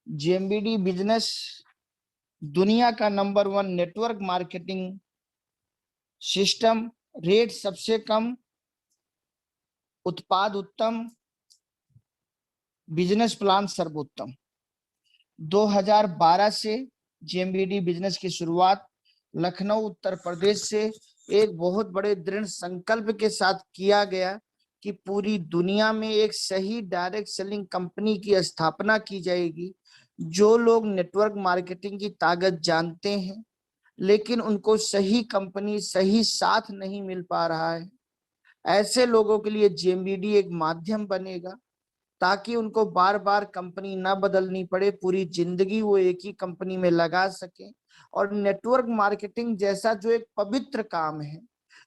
जेएमबीडी business दुनिया का number 1 network marketing system, rate सबसे कम, उत्पाद उत्तम, बिजनेस प्लान सर्वोत्तम। 2012 से जेएमबीडी बिजनेस की शुरुआत लखनऊ उत्तर प्रदेश से एक बहुत बड़े दृढ़ संकल्प के साथ किया गया कि पूरी दुनिया में एक सही डायरेक्ट सेलिंग कंपनी की स्थापना की जाएगी। जो लोग नेटवर्क मार्केटिंग की ताकत जानते हैं लेकिन उनको सही कंपनी सही साथ नहीं मिल पा रहा है, ऐसे लोगों के लिए जेएमबीडी एक माध्यम बनेगा ताकि उनको बार बार कंपनी ना बदलनी पड़े, पूरी जिंदगी वो एक ही कंपनी में लगा सके। और नेटवर्क मार्केटिंग जैसा जो एक पवित्र काम है,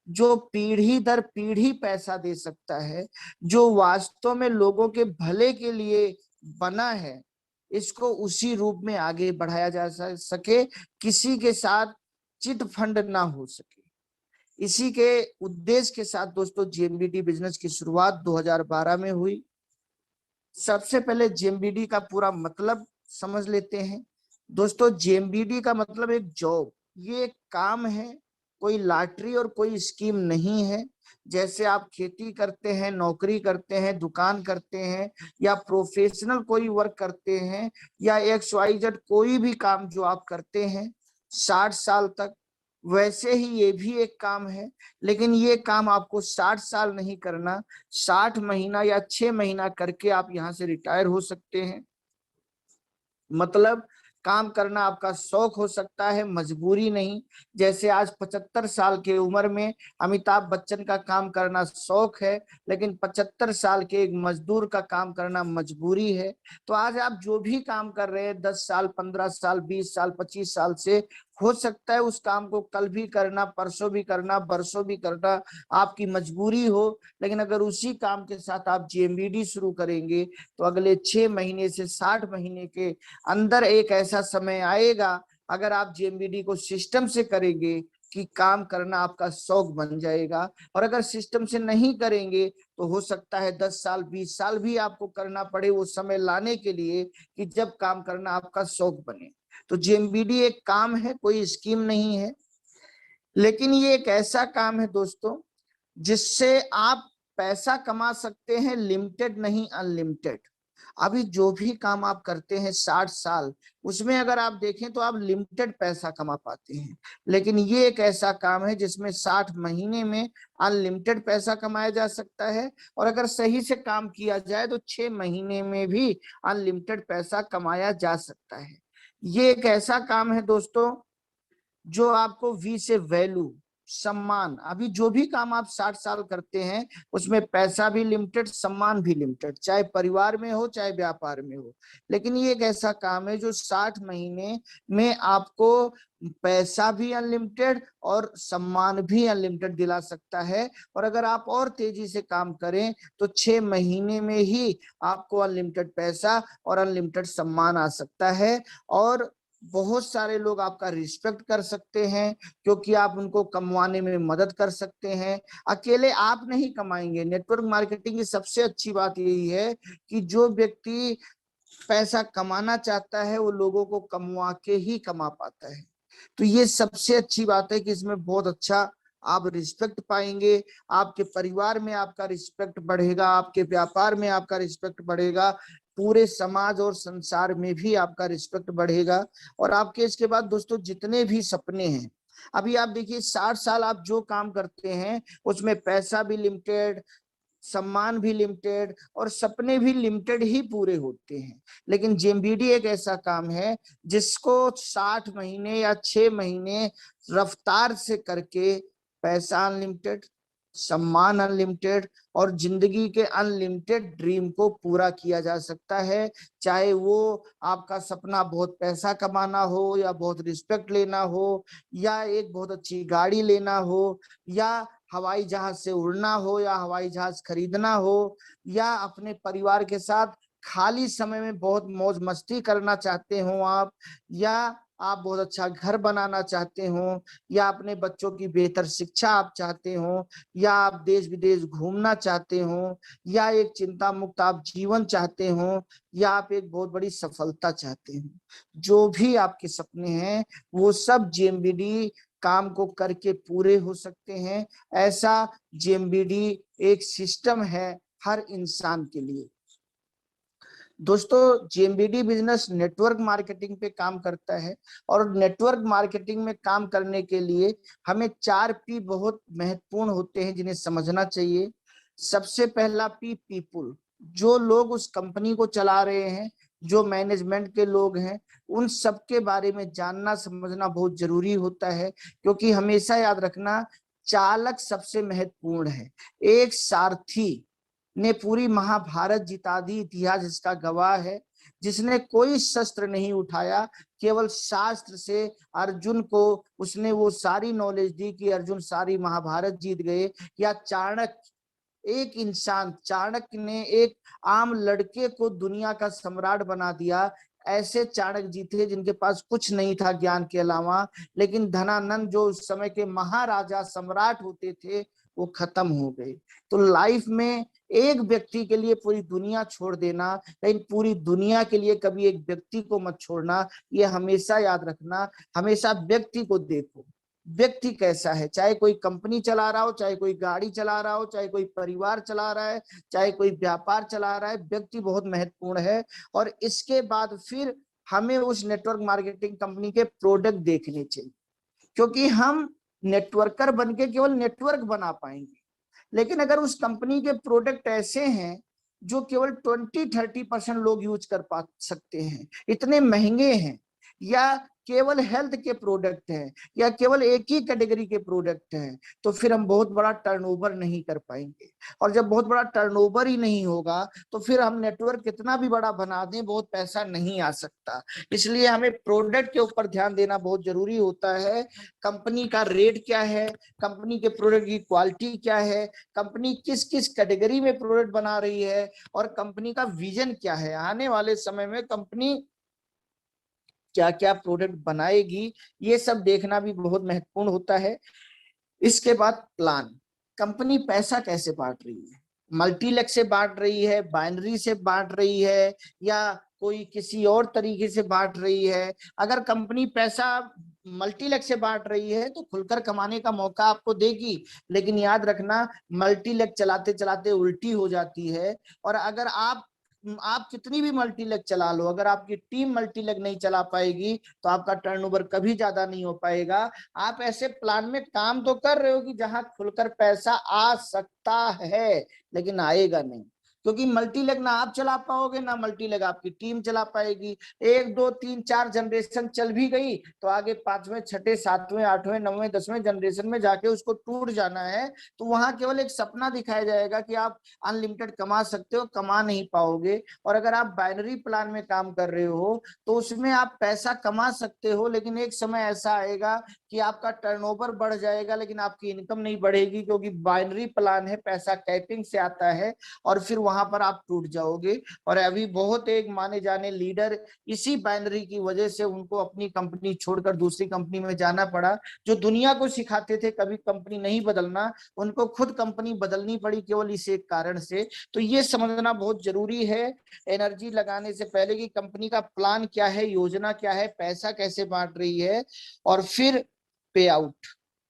जो पीढ़ी दर पीढ़ी पैसा दे सकता है, जो वास्तव में लोगों के भले के लिए बना है, इसको उसी रूप में आगे बढ़ाया जा सके, किसी के साथ चिट फंड ना हो सके। इसी के उद्देश्य के साथ दोस्तों जेएमबीडी बिजनेस की शुरुआत 2012 में हुई। सबसे पहले जेएमबीडी का पूरा मतलब समझ लेते हैं। दोस्तों जेएमबीडी का मतलब एक जॉब, ये एक काम है, कोई लॉटरी और कोई स्कीम नहीं है। जैसे आप खेती करते हैं, नौकरी करते हैं, दुकान करते हैं या प्रोफेशनल कोई वर्क करते हैं या XYZ कोई भी काम जो आप करते हैं 60 साल तक, वैसे ही ये भी एक काम है। लेकिन ये काम आपको 60 साल नहीं करना, 60 महीना या 6 महीना करके आप यहाँ से रिटायर हो सकते हैं। मतलब काम करना आपका शौक हो सकता है, मजबूरी नहीं। जैसे आज 75 साल की उम्र में अमिताभ बच्चन का काम करना शौक है, लेकिन 75 साल के एक मजदूर का काम करना मजबूरी है। तो आज आप जो भी काम कर रहे हैं 10 साल, 15 साल, 20 साल, 25 साल से, हो सकता है उस काम को कल भी करना, परसों भी करना, बरसों भी करना आपकी मजबूरी हो। लेकिन अगर उसी काम के साथ आप जेएमबीडी शुरू करेंगे तो अगले 6 महीने से 60 महीने के अंदर एक ऐसा समय आएगा, अगर आप जेएमबीडी को सिस्टम से करेंगे, कि काम करना आपका शौक बन जाएगा। और अगर सिस्टम से नहीं करेंगे तो हो सकता है 10 साल 20 साल भी आपको करना पड़े वो समय लाने के लिए कि जब काम करना आपका शौक बने। तो जेएमबीडी एक काम है, कोई स्कीम नहीं है। लेकिन ये एक ऐसा काम है दोस्तों जिससे आप पैसा कमा सकते हैं, लिमिटेड नहीं अनलिमिटेड। अभी जो भी काम आप करते हैं 60 साल, उसमें अगर आप देखें तो आप लिमिटेड पैसा कमा पाते हैं। लेकिन ये एक ऐसा काम है जिसमें 60 महीने में अनलिमिटेड पैसा कमाया जा सकता है। और अगर सही से काम किया जाए तो 6 महीने में भी अनलिमिटेड पैसा कमाया जा सकता है। ये एक ऐसा काम है दोस्तों जो आपको वी से वैल्यू, सम्मान, अभी जो भी काम आप 60 साल करते हैं उसमें पैसा भी लिमिटेड, सम्मान भी लिमिटेड, चाहे परिवार में हो चाहे व्यापार में हो। लेकिन ये एक ऐसा काम है जो 60 महीने में आपको पैसा भी अनलिमिटेड और सम्मान भी अनलिमिटेड दिला सकता है। और अगर आप और तेजी से काम करें तो 6 महीने में ही आपको अनलिमिटेड पैसा और अनलिमिटेड सम्मान आ सकता है। और बहुत सारे लोग आपका रिस्पेक्ट कर सकते हैं क्योंकि आप उनको कमवाने में मदद कर सकते हैं। अकेले आप नहीं कमाएंगे। नेटवर्क मार्केटिंग की सबसे अच्छी बात यही है कि जो व्यक्ति पैसा कमाना चाहता है वो लोगों को कमवा के ही कमा पाता है। तो ये सबसे अच्छी बात है कि इसमें बहुत अच्छा आप रिस्पेक्ट पाएंगे, आपके परिवार में आपका रिस्पेक्ट बढ़ेगा, आपके व्यापार में आपका रिस्पेक्ट बढ़ेगा, पूरे समाज और संसार में भी आपका रिस्पेक्ट बढ़ेगा। और आपके इसके बाद दोस्तों जितने भी सपने हैं, अभी आप देखिए 60 साल आप जो काम करते हैं उसमें पैसा भी लिमिटेड, सम्मान भी लिमिटेड और सपने भी लिमिटेड ही पूरे होते हैं। लेकिन जेएमबीडी एक ऐसा काम है जिसको 60 महीने या 6 महीने रफ्तार से करके पैसा अनलिमिटेड, सम्मान अनलिमिटेड और जिंदगी के अनलिमिटेड ड्रीम को पूरा किया जा सकता है। चाहे वो आपका सपना बहुत पैसा कमाना हो या बहुत रिस्पेक्ट लेना हो या एक बहुत अच्छी गाड़ी लेना हो या हवाई जहाज से उड़ना हो या हवाई जहाज खरीदना हो या अपने परिवार के साथ खाली समय में बहुत मौज मस्ती करना चाहते हो आप, या आप बहुत अच्छा घर बनाना चाहते हो, या अपने बच्चों की बेहतर शिक्षा आप चाहते हो, या आप देश विदेश घूमना चाहते हो, या एक चिंता मुक्त आप जीवन चाहते हो, या आप एक बहुत बड़ी सफलता चाहते हो, जो भी आपके सपने हैं वो सब जेएमबीडी काम को करके पूरे हो सकते हैं। ऐसा जेएमबीडी एक सिस्टम है हर इंसान के लिए। दोस्तों, जेएमबीडी बिजनेस नेटवर्क मार्केटिंग पे काम करता है, और नेटवर्क मार्केटिंग में काम करने के लिए हमें 4 P बहुत महत्वपूर्ण होते हैं जिन्हें समझना चाहिए। सबसे पहला P, पीपुल। जो लोग उस कंपनी को चला रहे हैं, जो मैनेजमेंट के लोग हैं, उन सबके बारे में जानना समझना बहुत जरूरी होता है, क्योंकि हमेशा याद रखना, चालक सबसे महत्वपूर्ण है। एक सारथी ने पूरी महाभारत जिता दी, इतिहास इसका गवाह है। जिसने कोई शस्त्र नहीं उठाया, केवल शास्त्र से अर्जुन को उसने वो सारी नॉलेज दी कि अर्जुन सारी महाभारत जीत गए। या चाणक्य, एक इंसान, चाणक्य ने एक आम लड़के को दुनिया का सम्राट बना दिया। ऐसे चाणक्य जी थे जिनके पास कुछ नहीं था ज्ञान के अलावा, लेकिन धनानंद जो उस समय के महाराजा सम्राट होते थे वो खत्म हो गए। तो लाइफ में एक व्यक्ति के लिए पूरी दुनिया छोड़ देना, लेकिन पूरी दुनिया के लिए कभी एक व्यक्ति को मत छोड़ना, ये हमेशा याद रखना। हमेशा व्यक्ति को देखो, व्यक्ति कैसा है, चाहे कोई कंपनी चला रहा हो, चाहे कोई गाड़ी चला रहा हो, चाहे कोई परिवार चला रहा है, चाहे कोई व्यापार चला रहा है, व्यक्ति बहुत महत्वपूर्ण है। और इसके बाद फिर हमें उस नेटवर्क मार्केटिंग कंपनी के प्रोडक्ट देखने चाहिए, क्योंकि हम नेटवर्कर बनके केवल नेटवर्क बना पाएंगे, लेकिन अगर उस कंपनी के प्रोडक्ट ऐसे हैं जो केवल 20-30% लोग यूज कर पा सकते हैं, इतने महंगे हैं, या केवल हेल्थ के प्रोडक्ट हैं, या केवल एक ही कैटेगरी के प्रोडक्ट हैं, तो फिर हम बहुत बड़ा टर्नओवर नहीं कर पाएंगे। और जब बहुत बड़ा टर्नओवर ही नहीं होगा, तो फिर हम नेटवर्क कितना भी बड़ा बना दें, बहुत पैसा नहीं आ सकता। इसलिए हमें प्रोडक्ट के ऊपर ध्यान देना बहुत जरूरी होता है। कंपनी का रेट क्या है, कंपनी के प्रोडक्ट की क्वालिटी क्या है, कंपनी किस किस कैटेगरी में प्रोडक्ट बना रही है, और कंपनी का विजन क्या है, आने वाले समय में कंपनी क्या क्या प्रोडक्ट बनाएगी, ये सब देखना भी बहुत महत्वपूर्ण होता है। इसके बाद प्लान, कंपनी पैसा कैसे बांट रही है, मल्टीलेक्स से बांट रही है, बाइनरी से बांट रही है, या कोई किसी और तरीके से बांट रही है। अगर कंपनी पैसा मल्टीलेक्स से बांट रही है तो खुलकर कमाने का मौका आपको देगी, लेकिन याद रखना, मल्टीलेक्स चलाते चलाते उल्टी हो जाती है। और अगर आप कितनी भी मल्टीलेग चला लो, अगर आपकी टीम मल्टीलेग नहीं चला पाएगी तो आपका टर्नओवर कभी ज्यादा नहीं हो पाएगा। आप ऐसे प्लान में काम तो कर रहे हो कि जहां खुलकर पैसा आ सकता है, लेकिन आएगा नहीं, क्योंकि मल्टीलेग ना आप चला पाओगे, ना मल्टीलेग आपकी टीम चला पाएगी। 1 2 3 4 जनरेशन चल भी गई तो आगे 5वें 6ठे 7वें 8वें 9वें 10वें जनरेशन में जाके उसको टूट जाना है। तो वहां केवल एक सपना दिखाया जाएगा कि आप अनलिमिटेड कमा सकते हो, कमा नहीं पाओगे। और अगर आप बाइनरी प्लान में काम कर रहे हो तो उसमें आप पैसा कमा सकते हो, लेकिन एक समय ऐसा आएगा कि आपका टर्नओवर बढ़ जाएगा लेकिन आपकी इनकम नहीं बढ़ेगी, क्योंकि बाइनरी प्लान है, पैसा कैपिंग से आता है, और फिर वहां पर आप टूट जाओगे। और अभी बहुत एक माने जाने लीडर इसी बाइनरी की वजह से उनको अपनी कंपनी छोड़कर दूसरी कंपनी में जाना पड़ा। जो दुनिया को सिखाते थे कभी कंपनी नहीं बदलना, उनको खुद कंपनी बदलनी पड़ी केवल इस एक कारण से। तो ये समझना बहुत जरूरी है एनर्जी लगाने से पहले कि कंपनी का प्लान क्या है, योजना क्या है, पैसा कैसे बांट रही है, और फिर पे आउट,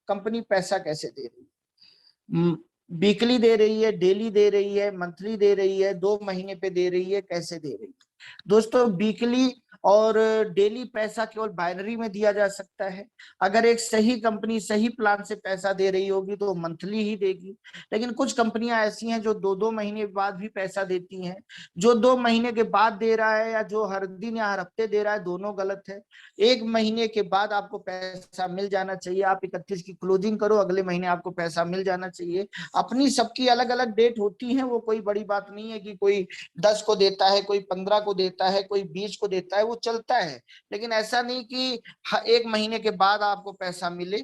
कंपनी पैसा कैसे दे रही है, वीकली दे रही है, डेली दे रही है, मंथली दे रही है, 2 महीने पे दे रही है, कैसे दे रही है। दोस्तों, वीकली और डेली पैसा केवल बाइनरी में दिया जा सकता है। अगर एक सही कंपनी सही प्लान से पैसा दे रही होगी तो मंथली ही देगी, लेकिन कुछ कंपनियां ऐसी हैं जो 2 2 महीने बाद भी पैसा देती हैं। जो 2 महीने के बाद दे रहा है या जो हर दिन या हर हफ्ते दे रहा है, दोनों गलत है। 1 महीने के बाद आपको पैसा मिल जाना चाहिए। आप 31 की क्लोजिंग करो, अगले महीने आपको पैसा मिल जाना चाहिए। अपनी सबकी अलग अलग डेट होती है, वो कोई बड़ी बात नहीं है कि कोई 10 को देता है, कोई 15 को देता है, कोई 20 को देता है, वो चलता है। लेकिन ऐसा नहीं कि 1 महीने के बाद आपको पैसा मिले।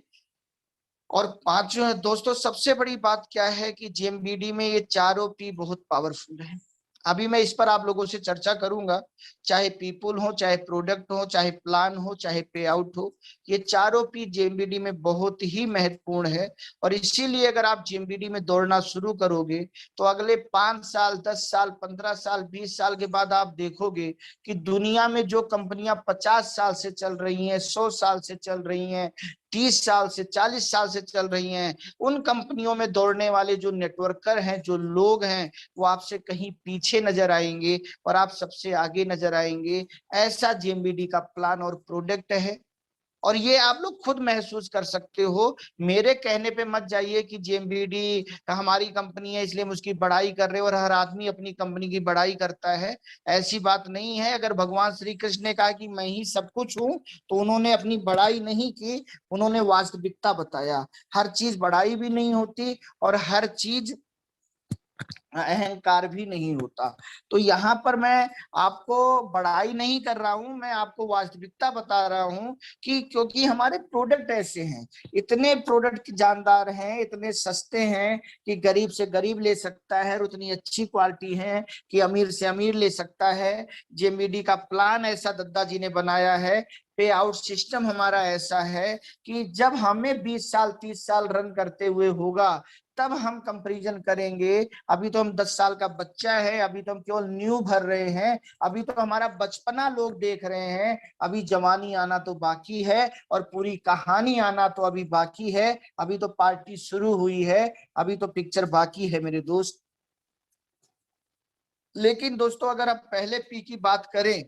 और पांचवें दोस्तों, सबसे बड़ी बात क्या है कि जेएमबीडी में ये चारों पी बहुत पावरफुल है। अभी मैं इस पर आप लोगों से चर्चा करूंगा, चाहे पीपुल हो, चाहे प्रोडक्ट हो, चाहे प्लान हो, चाहे पे आउट हो, ये चारों पी जेएमबीडी में बहुत ही महत्वपूर्ण है। और इसीलिए अगर आप जेएमबीडी में दौड़ना शुरू करोगे तो अगले 5 साल, 10 साल, 15 साल, 20 साल के बाद आप देखोगे कि दुनिया में जो कंपनियां 50 साल से चल रही हैं, 100 साल से चल रही हैं, 30 साल से, 40 साल से चल रही हैं, उन कंपनियों में दौड़ने वाले जो नेटवर्कर हैं, जो लोग हैं, वो आपसे कहीं पीछे नजर आएंगे और आप सबसे आगे नजर आएंगे। ऐसा जेएमबीडी का प्लान और प्रोडक्ट है। और ये आप लोग खुद महसूस कर सकते हो। मेरे कहने पे मत जाइए कि जेएमबीडी हमारी कंपनी है इसलिए हम उसकी बड़ाई कर रहे हैं और हर आदमी अपनी कंपनी की बड़ाई करता है। ऐसी बात नहीं है। अगर भगवान श्री कृष्ण ने कहा कि मैं ही सब कुछ हूं, तो उन्होंने अपनी बड़ाई नहीं की, उन्होंने वास्तविकता बताया। हर चीज बड़ाई भी नहीं होती और हर चीज अहंकार भी नहीं होता। तो यहाँ पर मैं आपको बड़ाई नहीं कर रहा हूं, मैं आपको वास्तविकता बता रहा हूं कि क्योंकि हमारे प्रोडक्ट ऐसे हैं, इतने प्रोडक्ट जानदार हैं, इतने सस्ते हैं कि गरीब से गरीब ले सकता है, और उतनी अच्छी क्वालिटी है कि अमीर से अमीर ले सकता है। जेएमबीडी का प्लान ऐसा दद्दा जी ने बनाया है, पे आउट सिस्टम हमारा ऐसा है कि जब हमें 20 साल 30 साल रन करते हुए होगा तब हम कंपैरिजन करेंगे। अभी तो हम 10 साल का बच्चा है, अभी तो हम केवल न्यू भर रहे हैं, अभी तो हमारा बचपना लोग देख रहे हैं, अभी जवानी आना तो बाकी है और पूरी कहानी आना तो अभी बाकी है। अभी तो पार्टी शुरू हुई है, अभी तो पिक्चर बाकी है मेरे दोस्त। लेकिन दोस्तों अगर आप पहले पी की बात करें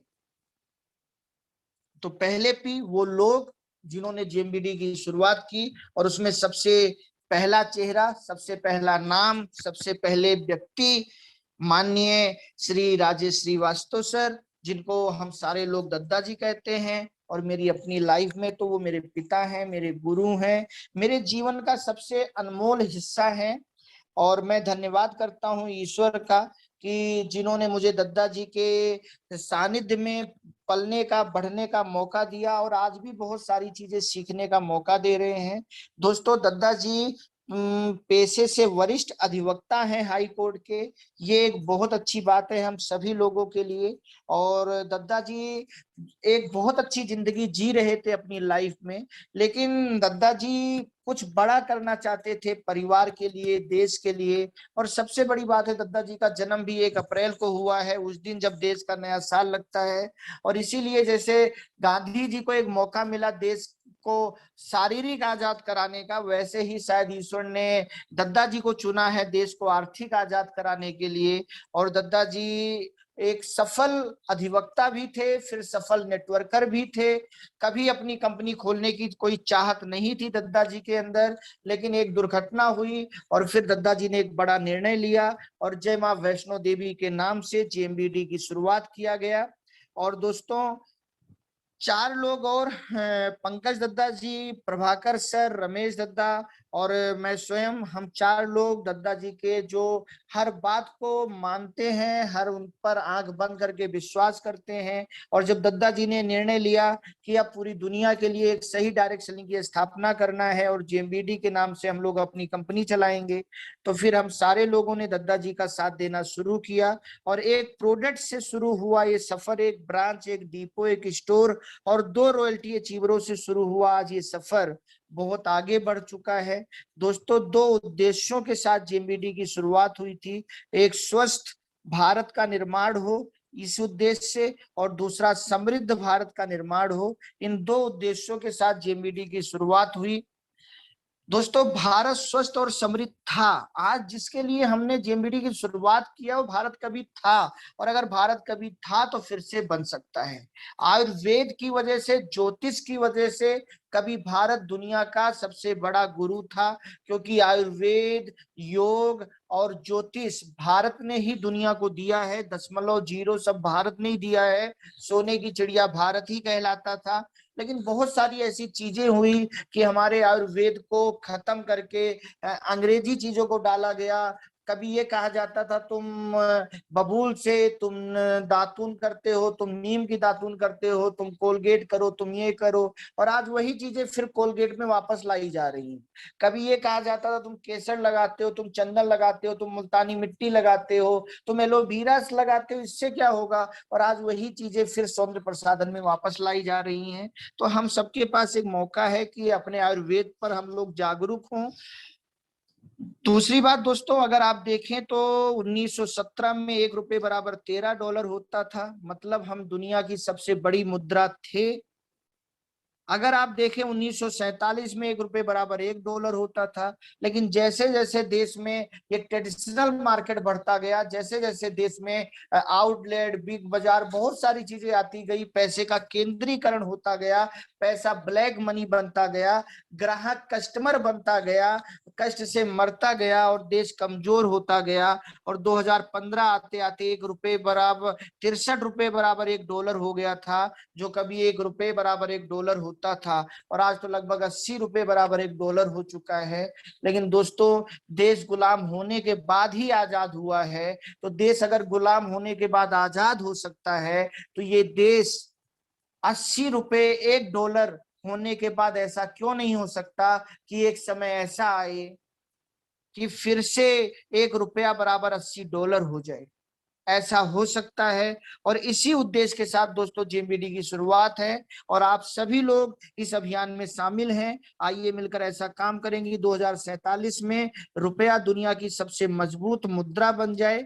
तो पहले पी वो लोग जिन्होंने जेएमबीडी की शुरुआत की, और उसमें सबसे पहला चेहरा, सबसे पहला नाम, सबसे पहले व्यक्ति माननीय श्री राजेश श्रीवास्तव सर, जिनको हम सारे लोग दद्दा जी कहते हैं। और मेरी अपनी लाइफ में तो वो मेरे पिता हैं, मेरे गुरु हैं, मेरे जीवन का सबसे अनमोल हिस्सा है। और मैं धन्यवाद करता हूँ ईश्वर का कि जिन्होंने मुझे दद्दा जी के सानिध्य में पलने का, बढ़ने का मौका दिया, और आज भी बहुत सारी चीजें सीखने का मौका दे रहे हैं। दोस्तों दद्दा जी पेशे से वरिष्ठ अधिवक्ता हैं हाई कोर्ट के। ये एक बहुत अच्छी बात है हम सभी लोगों के लिए। और दद्दा जी एक बहुत अच्छी जिंदगी जी रहे थे अपनी लाइफ में, लेकिन दद्दा जी कुछ बड़ा करना चाहते थे परिवार के लिए, देश के लिए। और सबसे बड़ी बात है, दद्दा जी का जन्म भी 1 अप्रैल को हुआ है, उस दिन जब देश का नया साल लगता है। और इसीलिए जैसे गांधी जी को एक मौका मिला देश को शारीरिक आजाद कराने का, वैसे ही शायद ईश्वर ने दद्दा जी को चुना है देश को आर्थिक आजाद कराने के लिए। और दद्दा जी एक सफल अधिवक्ता भी थे, फिर सफल नेटवर्कर भी थे। कभी अपनी कंपनी खोलने की कोई चाहत नहीं थी दद्दा जी के अंदर, लेकिन एक दुर्घटना हुई और फिर दद्दा जी ने एक बड़ा निर्णय लिया और जय मां वैष्णो देवी के नाम से जेएमबीडी की शुरुआत किया गया। और दोस्तों 4 लोग और हैं, पंकज दद्दा जी, प्रभाकर सर, रमेश दद्दा और मैं स्वयं, हम 4 लोग दद्दा जी के जो हर बात को मानते हैं, हर उन पर आंख बंद करके विश्वास करते हैं। और जब दद्दा जी ने निर्णय लिया कि अब पूरी दुनिया के लिए एक सही डायरेक्शन की स्थापना करना है और जेएमबीडी के नाम से हम लोग अपनी कंपनी चलाएंगे, तो फिर हम सारे लोगों ने दद्दा जी का साथ देना शुरू किया। और एक प्रोडक्ट से शुरू हुआ ये सफर, एक ब्रांच, एक डिपो, एक स्टोर और 2 रॉयल्टी अचीवरों से शुरू हुआ आज ये सफर बहुत आगे बढ़ चुका है। दोस्तों 2 उद्देश्यों के साथ जेएमबीडी की शुरुआत हुई थी, एक स्वस्थ भारत का निर्माण हो इस उद्देश्य से, और दूसरा समृद्ध भारत का निर्माण हो। इन 2 उद्देश्यों के साथ जेएमबीडी की शुरुआत हुई। दोस्तों भारत स्वस्थ और समृद्ध था, आज जिसके लिए हमने जेएमबीडी की शुरुआत किया वो भारत कभी था, और अगर भारत कभी था तो फिर से बन सकता है। आयुर्वेद की वजह से, ज्योतिष की वजह से कभी भारत दुनिया का सबसे बड़ा गुरु था, क्योंकि आयुर्वेद, योग और ज्योतिष भारत ने ही दुनिया को दिया है। 0.0 सब भारत ने ही दिया है। सोने की चिड़िया भारत ही कहलाता था। लेकिन बहुत सारी ऐसी चीजें हुई कि हमारे आयुर्वेद को खत्म करके अंग्रेजी चीजों को डाला गया, कभी ये कहा जाता था तुम बबूल से तुम दातून करते हो, तुम नीम की दातून करते हो, तुम कोलगेट करो, तुम ये करो, और आज वही चीजें फिर कोलगेट में वापस लाई जा रही हैं। कभी ये कहा जाता था तुम केसर लगाते हो, तुम चंदन लगाते हो, तुम मुल्तानी मिट्टी लगाते हो, तुम एलोवेरा लगाते हो, इससे क्या होगा, और आज वही चीजें फिर सौंदर्य प्रसाधन में वापस लाई जा रही हैं। तो हम सबके पास एक मौका है कि अपने आयुर्वेद पर हम लोग जागरूक हों। दूसरी बात दोस्तों, अगर आप देखें तो 1917 में ₹1 बराबर $13 होता था, मतलब हम दुनिया की सबसे बड़ी मुद्रा थे। अगर आप देखें 1947 में ₹1 बराबर $1 होता था। लेकिन जैसे जैसे देश में ये ट्रेडिशनल मार्केट बढ़ता गया, जैसे जैसे देश में आउटलेट, बिग बाजार, बहुत सारी चीजें आती गई, पैसे का केंद्रीकरण होता गया, पैसा ब्लैक मनी बनता गया, ग्राहक कस्टमर बनता गया, कष्ट से मरता गया और देश कमजोर होता गया। और 2015 आते आते ₹63 बराबर $1 हो गया था, जो कभी ₹1 बराबर $1 होता था, और आज तो लगभग ₹80 बराबर $1 हो चुका है। लेकिन दोस्तों, देश गुलाम होने के बाद ही आजाद हुआ है, तो देश अगर गुलाम होने के बाद आजाद हो सकता है, तो ये देश ₹80 $1 होने के बाद ऐसा क्यों नहीं हो सकता कि एक समय ऐसा आए कि फिर से ₹1 बराबर $80 हो जाए। ऐसा हो सकता है, और इसी उद्देश्य के साथ दोस्तों जेएमबीडी की शुरुआत है, और आप सभी लोग इस अभियान में शामिल हैं। आइए मिलकर ऐसा काम करेंगे 2047 में रुपया दुनिया की सबसे मजबूत मुद्रा बन जाए।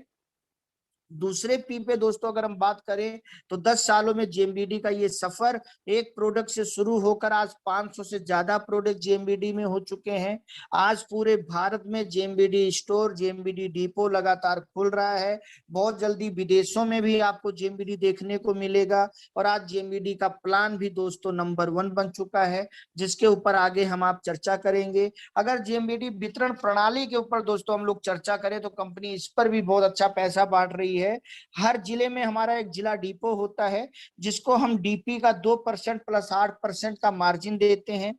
दूसरे पी पे दोस्तों अगर हम बात करें तो 10 सालों में जेएमबीडी का ये सफर एक प्रोडक्ट से शुरू होकर आज 500 से ज्यादा प्रोडक्ट जेएमबीडी में हो चुके हैं। आज पूरे भारत में जेएमबीडी स्टोर, जेएमबीडी डिपो लगातार खुल रहा है। बहुत जल्दी विदेशों में भी आपको जेएमबीडी देखने को मिलेगा, और आज जेएमबीडी का प्लान भी दोस्तों नंबर 1 बन चुका है, जिसके ऊपर आगे हम आप चर्चा करेंगे। अगर जेएमबीडी वितरण प्रणाली के ऊपर दोस्तों हम लोग चर्चा करें तो कंपनी इस पर भी बहुत अच्छा पैसा बांट रही है। हर जिले में हमारा एक जिला डिपो होता है, जिसको हम डीपी का 2% प्लस 8% का मार्जिन देते हैं।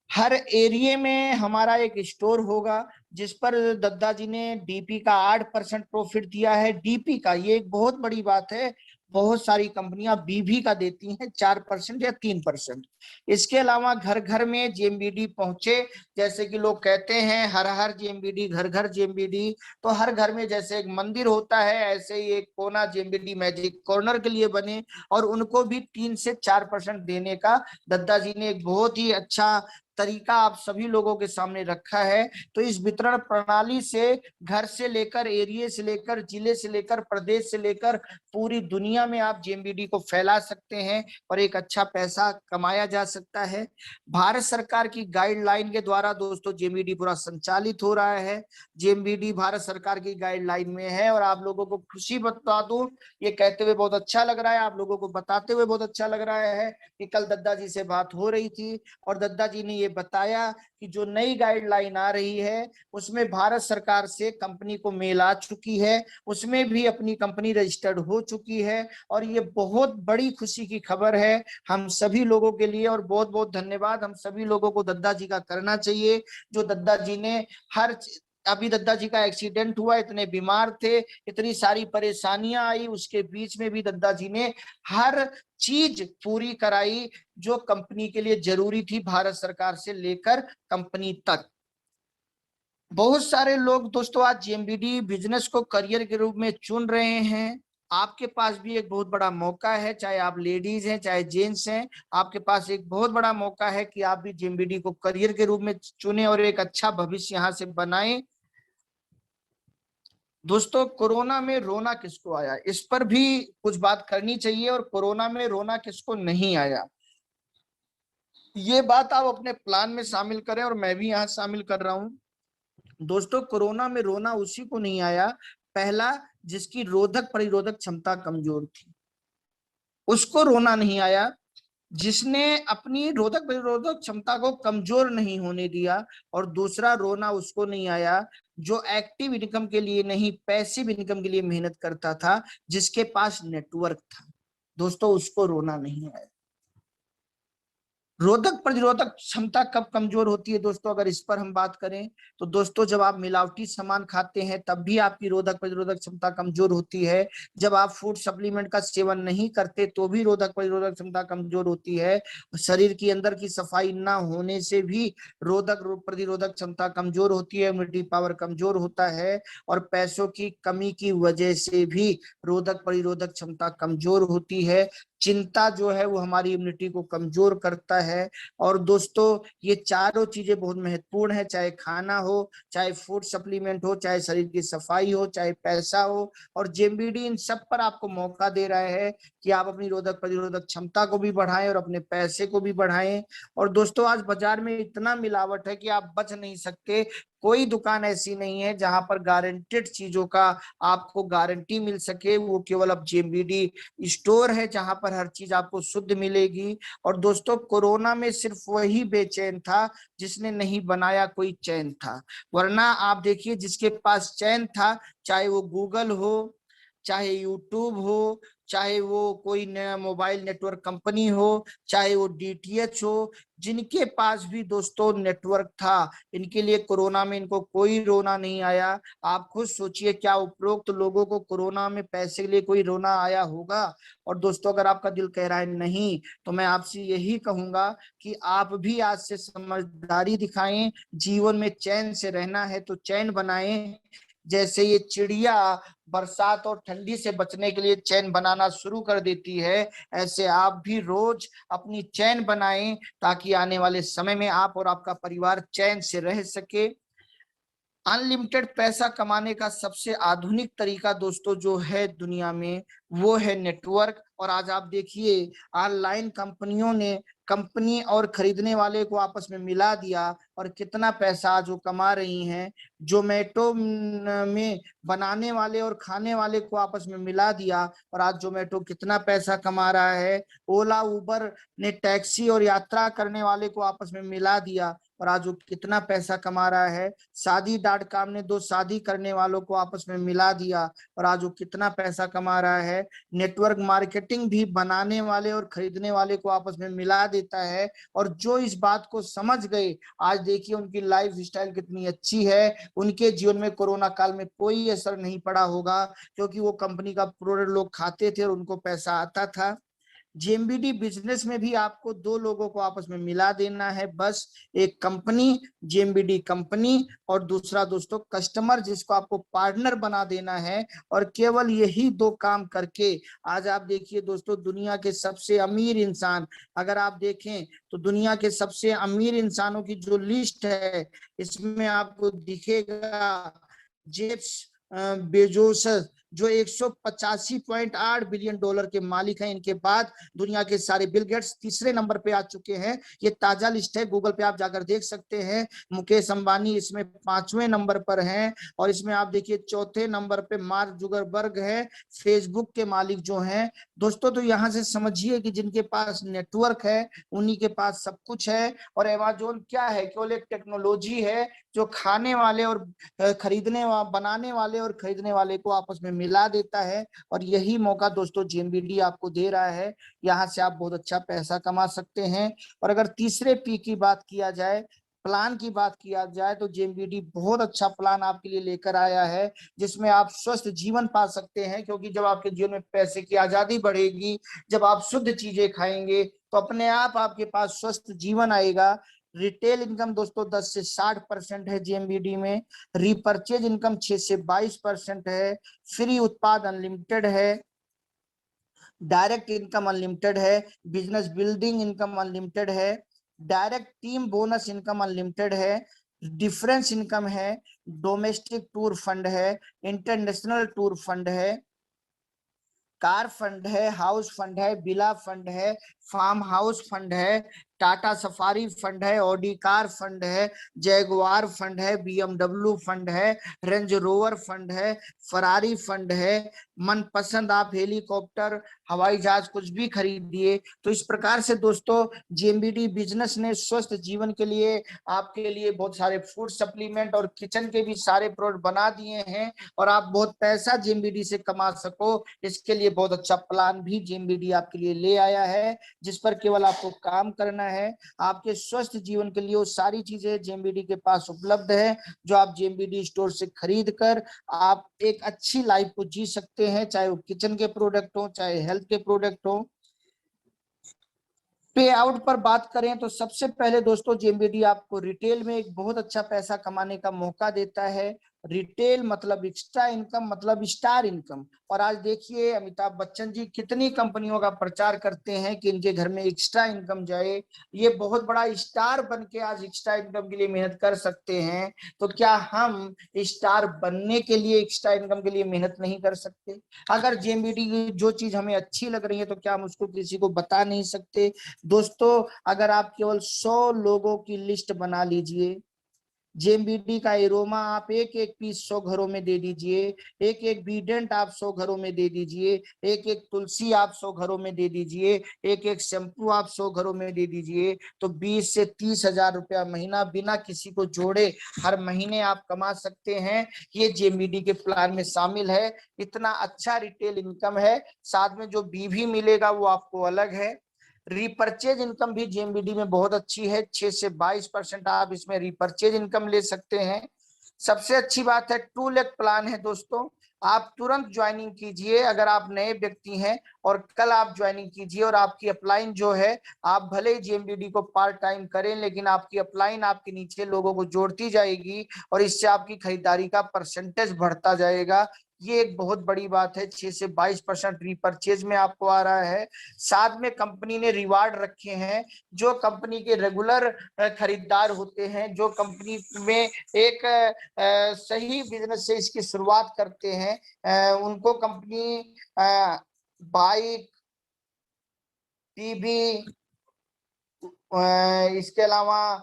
हर एरिया में हमारा एक स्टोर होगा, जिस पर दद्दा जी ने डीपी का 8% प्रॉफिट दिया है। डीपी का ये एक बहुत बड़ी बात है, बहुत सारी कंपनियां बीबी का देती हैं 4% या 3%। इसके अलावा घर घर में जेएमबीडी पहुंचे, जैसे कि लोग कहते हैं हर हर जेएमबीडी, घर घर जेएमबीडी, तो हर घर में जैसे एक मंदिर होता है, ऐसे ही एक कोना जेएमबीडी मैजिक कॉर्नर के लिए बने, और उनको भी 3 से 4% देने का दद्दा जी ने एक बहुत ही अच्छा तरीका आप सभी लोगों के सामने रखा है। तो इस वितरण प्रणाली से घर से लेकर, एरिया से लेकर, जिले से लेकर, प्रदेश से लेकर पूरी दुनिया में आप जेएमबीडी को फैला सकते हैं और एक अच्छा पैसा कमाया जा सकता है। भारत सरकार की गाइडलाइन के द्वारा दोस्तों जेएमबीडी पूरा संचालित हो रहा है। जेएमबीडी भारत सरकार की गाइडलाइन में है, और आप लोगों को खुशी बता दूं, ये कहते हुए बहुत अच्छा लग रहा है, आप लोगों को बताते हुए बहुत अच्छा लग रहा है कि कल दद्दा जी से बात हो रही थी, और दद्दा जी ने ये बताया कि जो नई गाइडलाइन आ रही है उसमें भारत सरकार से कंपनी को मेल आ चुकी है, उसमें भी अपनी कंपनी रजिस्टर्ड हो चुकी है, और ये बहुत बड़ी खुशी की खबर है हम सभी लोगों के लिए। और बहुत बहुत धन्यवाद हम सभी लोगों को दद्दा जी का करना चाहिए, जो दद्दा जी ने हर, अभी दद्दा जी का एक्सीडेंट हुआ, इतने बीमार थे, इतनी सारी परेशानियां आई, उसके बीच में भी दद्दा जी ने हर चीज पूरी कराई जो कंपनी के लिए जरूरी थी, भारत सरकार से लेकर कंपनी तक। बहुत सारे लोग दोस्तों आज जेएमबीडी बिजनेस को करियर के रूप में चुन रहे हैं। आपके पास भी एक बहुत बड़ा मौका है, चाहे आप लेडीज हैं चाहे जेंट्स हैं, आपके पास एक बहुत बड़ा मौका है कि आप भी जेएमबीडी को करियर के रूप में चुने और एक अच्छा भविष्य यहाँ से बनाएं। दोस्तों, कोरोना में रोना किसको आया, इस पर भी कुछ बात करनी चाहिए, और कोरोना में रोना किसको नहीं आया, ये बात आप अपने प्लान में शामिल करें, और मैं भी यहाँ शामिल कर रहा हूँ। दोस्तों, कोरोना में रोना उसी को नहीं आया, पहला, जिसकी रोधक प्रतिरोधक क्षमता कमजोर थी, उसको रोना नहीं आया। जिसने अपनी रोधक प्रतिरोधक क्षमता को कमजोर नहीं होने दिया, और दूसरा रोना उसको नहीं आया जो एक्टिव इनकम के लिए नहीं, पैसिव इनकम के लिए मेहनत करता था, जिसके पास नेटवर्क था, दोस्तों उसको रोना नहीं आया। रोधक प्रतिरोधक क्षमता कब कमजोर होती है दोस्तों, अगर इस पर हम बात करें तो दोस्तों जब आप मिलावटी सामान खाते हैं तब भी आपकी रोधक प्रतिरोधक क्षमता कमजोर होती है। जब आप फूड सप्लीमेंट का सेवन नहीं करते तो भी रोधक प्रतिरोधक क्षमता कमजोर होती है। शरीर के अंदर की सफाई ना होने से भी रोधक प्रतिरोधक क्षमता कमजोर होती है, इम्यूनिटी पावर कमजोर होता है। और पैसों की कमी की वजह से भी रोधक प्रतिरोधक क्षमता कमजोर होती है। चिंता जो है वो हमारी इम्यूनिटी को कमजोर करता है। और दोस्तों ये चारों चीजें बहुत महत्वपूर्ण है, चाहे खाना हो, चाहे फूड सप्लीमेंट हो, चाहे शरीर की सफाई हो, चाहे पैसा हो। और जेएमबीडी इन सब पर आपको मौका दे रहा है कि आप अपनी रोधक प्रतिरोधक क्षमता को भी बढ़ाएं और अपने पैसे को भी बढ़ाएं। और दोस्तों आज बाजार में इतना मिलावट है कि आप बच नहीं सकते। कोई दुकान ऐसी नहीं है जहां पर गारंटेड चीजों का आपको गारंटी मिल सके, वो केवल अब जेएमबीडी स्टोर है जहां पर हर चीज आपको शुद्ध मिलेगी। और दोस्तों कोरोना में सिर्फ वही बेचैन था जिसने नहीं बनाया कोई चैन था, वरना आप देखिए जिसके पास चैन था, चाहे वो गूगल हो, चाहे यूट्यूब हो, चाहे वो कोई नया मोबाइल नेटवर्क कंपनी हो, चाहे वो डीटीएच हो, जिनके पास भी दोस्तों नेटवर्क था, इनके लिए कोरोना में इनको कोई रोना नहीं आया। आप खुद सोचिए क्या उपरोक्त लोगों को कोरोना में पैसे के लिए कोई रोना आया होगा। और दोस्तों अगर आपका दिल कह रहा है नहीं, तो मैं आपसे यही कहूंगा कि आप भी आज से समझदारी दिखाएं। जीवन में चैन से रहना है तो चैन बनाएं। जैसे ये चिड़िया बरसात और ठंडी से बचने के लिए चैन बनाना शुरू कर देती है, ऐसे आप भी रोज अपनी चैन बनाएं ताकि आने वाले समय में आप और आपका परिवार चैन से रह सके। अनलिमिटेड पैसा कमाने का सबसे आधुनिक तरीका दोस्तों जो है दुनिया में, वो है नेटवर्क। और आज आप देखिए ऑनलाइन कंपनियों ने कंपनी और खरीदने वाले को आपस में मिला दिया और कितना पैसा आज वो कमा रही हैं। जोमेटो में बनाने वाले और खाने वाले को आपस में मिला दिया और आज जोमेटो कितना पैसा कमा रहा है। ओला उबर ने टैक्सी और यात्रा करने वाले को आपस में मिला दिया और आज वो कितना पैसा कमा रहा है। शादी डॉट कॉम ने दो शादी करने वालों को आपस में मिला दिया और आज वो कितना पैसा कमा रहा है। नेटवर्क मार्केटिंग भी बनाने वाले और खरीदने वाले को आपस में मिला देता है। और जो इस बात को समझ गए, आज देखिए उनकी लाइफ स्टाइल कितनी अच्छी है। उनके जीवन में कोरोना काल में कोई असर नहीं पड़ा होगा, क्योंकि वो कंपनी का प्रोडक्ट लोग खाते थे और उनको पैसा आता था। जेएमबीडी बिजनेस में भी आपको दो लोगों को आपस में मिला देना है बस, एक कंपनी जेएमबीडी कंपनी और दूसरा दोस्तों कस्टमर जिसको आपको पार्टनर बना देना है। और केवल यही दो काम करके आज आप देखिए दोस्तों दुनिया के सबसे अमीर इंसान, अगर आप देखें तो दुनिया के सबसे अमीर इंसानों की जो लिस्ट है इसमें आपको दिखेगा जेफ्स बेजोस जो 185.8 बिलियन डॉलर के मालिक हैं। इनके बाद दुनिया के सारे बिल गेट्स तीसरे नंबर पे आ चुके हैं। ये ताजा लिस्ट है, गूगल पे आप जाकर देख सकते हैं। मुकेश अंबानी इसमें 5वें नंबर पर हैं और इसमें आप देखिए चौथे नंबर पे मार्क जुगरबर्ग है, फेसबुक के मालिक जो हैं। दोस्तों तो यहाँ से समझिए कि जिनके पास नेटवर्क है उन्हीं के पास सब कुछ है। और अमेज़न क्या है, केवल एक टेक्नोलॉजी है जो खाने वाले और खरीदने बनाने वाले और खरीदने वाले को आपस में मिला देता है। और यही मौका दोस्तों जेएमबीडी आपको दे रहा है, यहाँ से आप बहुत अच्छा पैसा कमा सकते हैं। और अगर तीसरे पी की बात किया जाए, प्लान की बात किया जाए, तो जेएमबीडी बहुत अच्छा प्लान आपके लिए लेकर आया है जिसमें आप स्वस्थ जीवन पा सकते हैं। क्योंकि जब आपके जीवन में पैसे की आजादी बढ़ेगी, जब आप शुद्ध चीजें खाएंगे तो अपने आप आपके पास स्वस्थ जीवन आएगा। रिटेल इनकम दोस्तों 10 से 60% है जेएमबीडी में। रिपर्चेज इनकम 6 से 22% है। फ्री उत्पाद अनलिमिटेड है। डायरेक्ट इनकम अनलिमिटेड है। बिजनेस बिल्डिंग इनकम अनलिमिटेड है। Direct team bonus income unlimited है। डिफरेंस इनकम है। डोमेस्टिक टूर फंड है। इंटरनेशनल टूर फंड है। कार फंड है। हाउस फंड है। बिला फंड है। फार्म हाउस फंड है। टाटा सफारी फंड है। ऑडी कार फंड है। जैगवार फंड है। बीएमडब्ल्यू फंड है। रेंज रोवर फंड है। फरारी फंड है। मनपसंद आप हेलीकॉप्टर हवाई जहाज कुछ भी खरीदिए। तो इस प्रकार से दोस्तों जेएमबीडी बिजनेस ने स्वस्थ जीवन के लिए आपके लिए बहुत सारे फूड सप्लीमेंट और किचन के भी सारे प्रोडक्ट बना दिए हैं। और आप बहुत पैसा जेएमबीडी से कमा सको, इसके लिए बहुत अच्छा प्लान भी जेएमबीडी आपके लिए ले आया है, जिस पर केवल आपको काम करना है, आपके स्वस्थ जीवन के लिए वो सारी चीजें जेएमबीडी के पास उपलब्ध है, जो आप जेएमबीडी स्टोर से खरीद कर आप एक अच्छी लाइफ को जी सकते हैं, चाहे वो किचन के प्रोडक्ट हो, चाहे हेल्थ के प्रोडक्ट हो। पे आउट पर बात करें तो सबसे पहले दोस्तों जेएमबीडी आपको रिटेल में एक बहुत अच्छा पैसा कमाने का मौका देता है। रिटेल मतलब एक्स्ट्रा इनकम, मतलब स्टार इनकम। और आज देखिए अमिताभ बच्चन जी कितनी कंपनियों का प्रचार करते हैं कि इनके घर में एक्स्ट्रा इनकम जाए, ये बहुत बड़ा स्टार बन के आज एक्स्ट्रा इनकम के लिए मेहनत कर सकते हैं। तो क्या हम स्टार बनने के लिए एक्स्ट्रा इनकम के लिए मेहनत नहीं कर सकते? अगर जेएमबीडी की जो चीज हमें अच्छी लग रही है तो क्या हम उसको किसी को बता नहीं सकते? दोस्तों अगर आप केवल 100 लोगों की लिस्ट बना लीजिए, जेएमबीडी का एरोमा आप एक एक पीस 100 घरों में दे दीजिए, एक एक बीडेंट आप 100 घरों में दे दीजिए, एक एक तुलसी आप 100 घरों में दे दीजिए, एक एक शैम्पू आप 100 घरों में दे दीजिए, तो 20 से 30 हजार रुपया महीना बिना किसी को जोड़े हर महीने आप कमा सकते हैं। ये जेएमबीडी के प्लान में शामिल है। इतना अच्छा रिटेल इनकम है, साथ में जो बीवी मिलेगा वो आपको अलग है। रिपर्चेज इनकम भी जेएमबीडी में बहुत अच्छी है, 6 से 22% आप इसमें रिपर्चेज इनकम ले सकते हैं। सबसे अच्छी बात है 2 लाख प्लान है दोस्तों, आप तुरंत ज्वाइनिंग कीजिए अगर आप नए व्यक्ति हैं, और कल आप ज्वाइनिंग कीजिए और आपकी अपलाइन जो है, आप भले ही जेएमबीडी को पार्ट टाइम करें लेकिन आपकी अपलाइन आपके नीचे लोगों को जोड़ती जाएगी और इससे आपकी खरीदारी का परसेंटेज बढ़ता जाएगा। ये एक बहुत बड़ी बात है, 6 से 22% रिपर्चेज में आपको आ रहा है। साथ में कंपनी ने रिवार्ड रखे हैं, जो कंपनी के रेगुलर खरीदार होते हैं, जो कंपनी में एक सही बिजनेस से इसकी शुरुआत करते हैं, उनको कंपनी बाइक, टीवी, इसके अलावा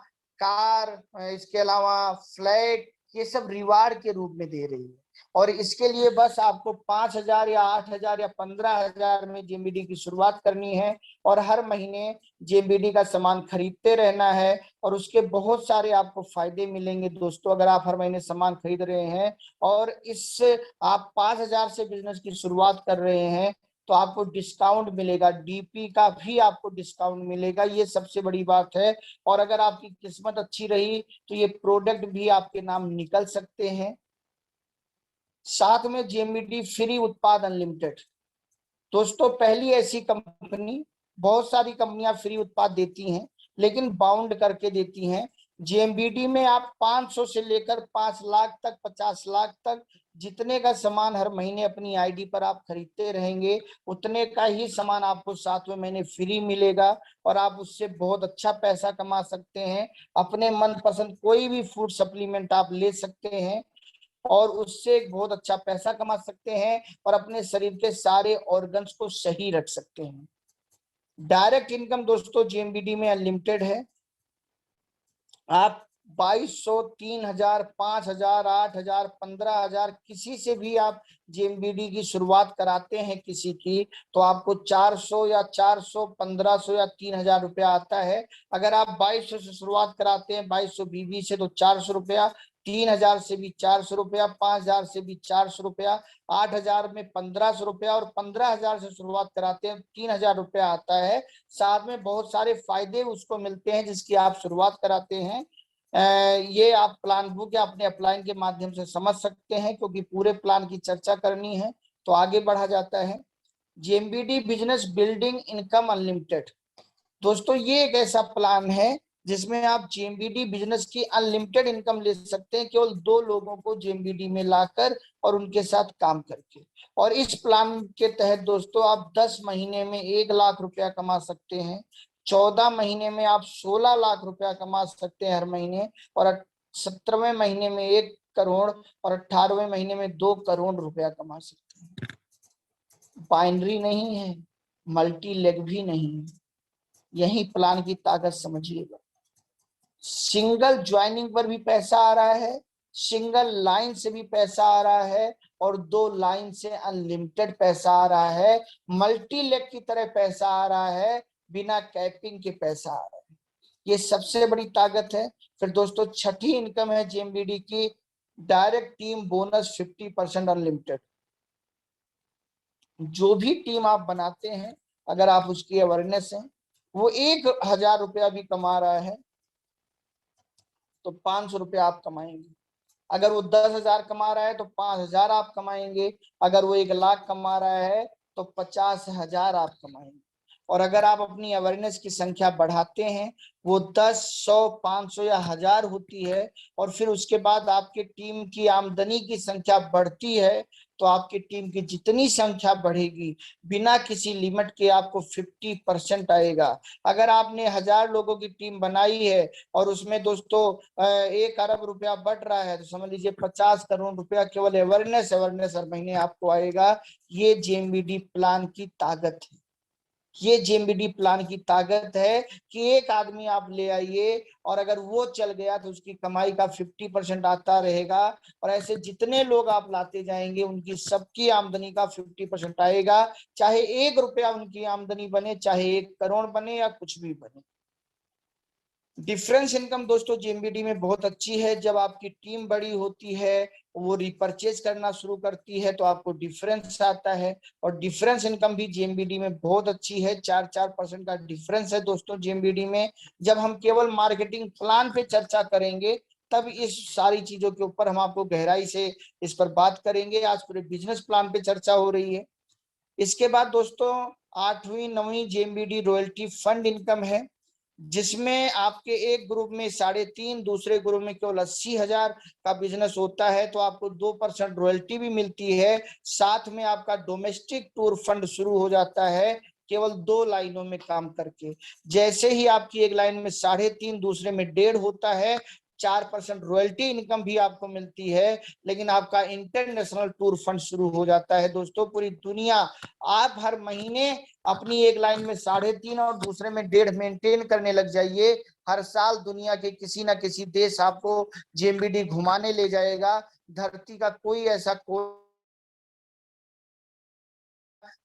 कार, इसके अलावा फ्लैट, ये सब रिवार्ड के रूप में दे रही है। और इसके लिए बस आपको 5,000 या 8,000 या 15,000 में जेएमबीडी की शुरुआत करनी है और हर महीने जेएमबीडी का सामान खरीदते रहना है, और उसके बहुत सारे आपको फायदे मिलेंगे दोस्तों। अगर आप हर महीने सामान खरीद रहे हैं और इस आप 5,000 से बिजनेस की शुरुआत कर रहे हैं तो आपको डिस्काउंट मिलेगा, डीपी का भी आपको डिस्काउंट मिलेगा, ये सबसे बड़ी बात है। और अगर आपकी किस्मत अच्छी रही तो ये प्रोडक्ट भी आपके नाम निकल सकते हैं। साथ में जेएमबीडी फ्री उत्पाद अनलिमिटेड, दोस्तों पहली ऐसी कंपनी, बहुत सारी कंपनियां फ्री उत्पाद देती हैं लेकिन बाउंड करके देती हैं। जेएमबीडी में आप 500 से लेकर 5 लाख तक, 50 लाख तक जितने का सामान हर महीने अपनी आईडी पर आप खरीदते रहेंगे उतने का ही सामान आपको 7वें महीने फ्री मिलेगा, और आप उससे बहुत अच्छा पैसा कमा सकते हैं। अपने मनपसंद कोई भी फूड सप्लीमेंट आप ले सकते हैं और उससे एक बहुत अच्छा पैसा कमा सकते हैं और अपने शरीर के सारे ऑर्गन्स को सही रख सकते हैं। डायरेक्ट इनकम दोस्तों जेएमबीडी में अनलिमिटेड है। आप 2200, 3,000, 5,000, 8,000, 15,000 किसी से भी आप जेएमबीडी की शुरुआत कराते हैं किसी की, तो आपको 400 या 400, 1,500 या 3,000 रुपया आता है। अगर आप 2200 से शुरुआत कराते हैं, 2200 बीबी से, तो 400 रुपया, 3,000 से भी 400 रुपया, 5,000 से भी 400 रुपया, 8,000 में 1,500 रुपया, और 15,000 से शुरुआत कराते हैं 3,000 रुपया आता है। साथ में बहुत सारे फायदे उसको मिलते हैं जिसकी आप शुरुआत कराते हैं। ये आप प्लान बुक या अपने अपलाइन के माध्यम से समझ सकते हैं, क्योंकि पूरे प्लान की चर्चा करनी है तो आगे बढ़ा जाता है। जेएमबीडी बिजनेस बिल्डिंग इनकम अनलिमिटेड, दोस्तों ये एक ऐसा प्लान है जिसमें आप जेएमबीडी बिजनेस की अनलिमिटेड इनकम ले सकते हैं, केवल 2 लोगों को जेएमबीडी में लाकर और उनके साथ काम करके। और इस प्लान के तहत दोस्तों आप 10 महीने में 1 लाख रुपया कमा सकते हैं, 14 महीने में आप 16 लाख रुपया कमा सकते हैं हर महीने, और 17वें महीने में 1 करोड़, और 18वें महीने में 2 करोड़ रुपया कमा सकते हैं। बाइनरी नहीं है, मल्टी लेग भी नहीं है, यही प्लान की ताकत समझिएगा। सिंगल ज्वाइनिंग पर भी पैसा आ रहा है, सिंगल लाइन से भी पैसा आ रहा है, और 2 लाइन से अनलिमिटेड पैसा आ रहा है, मल्टी लेग की तरह पैसा आ रहा है, बिना कैपिंग के पैसा आ रहा है। ये सबसे बड़ी ताकत है। फिर दोस्तों छठी इनकम है जेएमबीडी की, डायरेक्ट टीम बोनस 50% अनलिमिटेड। जो भी टीम आप बनाते हैं, अगर आप उसकी अवेयरनेस है, वो 1,000 रुपया भी कमा रहा है तो 500 रुपया आप कमाएंगे। अगर वो 10,000 कमा रहा है तो 5,000 आप कमाएंगे। अगर वो 1,00,000 कमा रहा है तो 50,000 आप कमाएंगे। और अगर आप अपनी अवेयरनेस की संख्या बढ़ाते हैं, वो 10, 100, 500 या 1,000 होती है, और फिर उसके बाद आपके टीम की आमदनी की संख्या बढ़ती है, तो आपकी टीम की जितनी संख्या बढ़ेगी बिना किसी लिमिट के आपको 50% आएगा। अगर आपने 1,000 लोगों की टीम बनाई है और उसमें दोस्तों 1 अरब रुपया बढ़ रहा है, तो समझ लीजिए 50 करोड़ रुपया केवल अवेयरनेस अवेयरनेस हर महीने आपको आएगा। ये जेएमबीडी प्लान की ताकत है। ये जेएमबीडी प्लान की ताकत है कि एक आदमी आप ले आइए और अगर वो चल गया तो उसकी कमाई का 50% आता रहेगा, और ऐसे जितने लोग आप लाते जाएंगे उनकी सबकी आमदनी का 50% आएगा। चाहे 1 रुपया उनकी आमदनी बने, चाहे 1 करोड़ बने या कुछ भी बने। डिफरेंस इनकम दोस्तों जेएमबीडी में बहुत अच्छी है। जब आपकी टीम बड़ी होती है, वो रिपर्चेज करना शुरू करती है, तो आपको डिफरेंस आता है। और डिफरेंस इनकम भी जेएमबीडी में बहुत अच्छी है। 4% का डिफरेंस है दोस्तों जेएमबीडी में। जब हम केवल मार्केटिंग प्लान पे चर्चा करेंगे तब इस सारी चीजों के ऊपर हम आपको गहराई से इस पर बात करेंगे। आज पूरे बिजनेस प्लान पे चर्चा हो रही है। इसके बाद दोस्तों 8वीं 9वीं जेएमबीडी रॉयल्टी फंड इनकम है, जिसमें आपके एक ग्रुप में 3.5, दूसरे ग्रुप में केवल 80,000 का बिजनेस होता है, तो आपको 2% रॉयल्टी भी मिलती है। साथ में आपका डोमेस्टिक टूर फंड शुरू हो जाता है केवल 2 लाइनों में काम करके। जैसे ही आपकी एक लाइन में 3.5, दूसरे में 1.5 होता है, 4% रॉयल्टी इनकम भी आपको मिलती है। लेकिन आपका इंटरनेशनल टूर फंड शुरू हो जाता है दोस्तों। पूरी दुनिया आप हर महीने अपनी एक लाइन में 3.5 और दूसरे में 1.5 मेंटेन करने लग जाइए। हर साल दुनिया के किसी ना किसी देश आपको जेएमबीडी घुमाने ले जाएगा। धरती का कोई ऐसा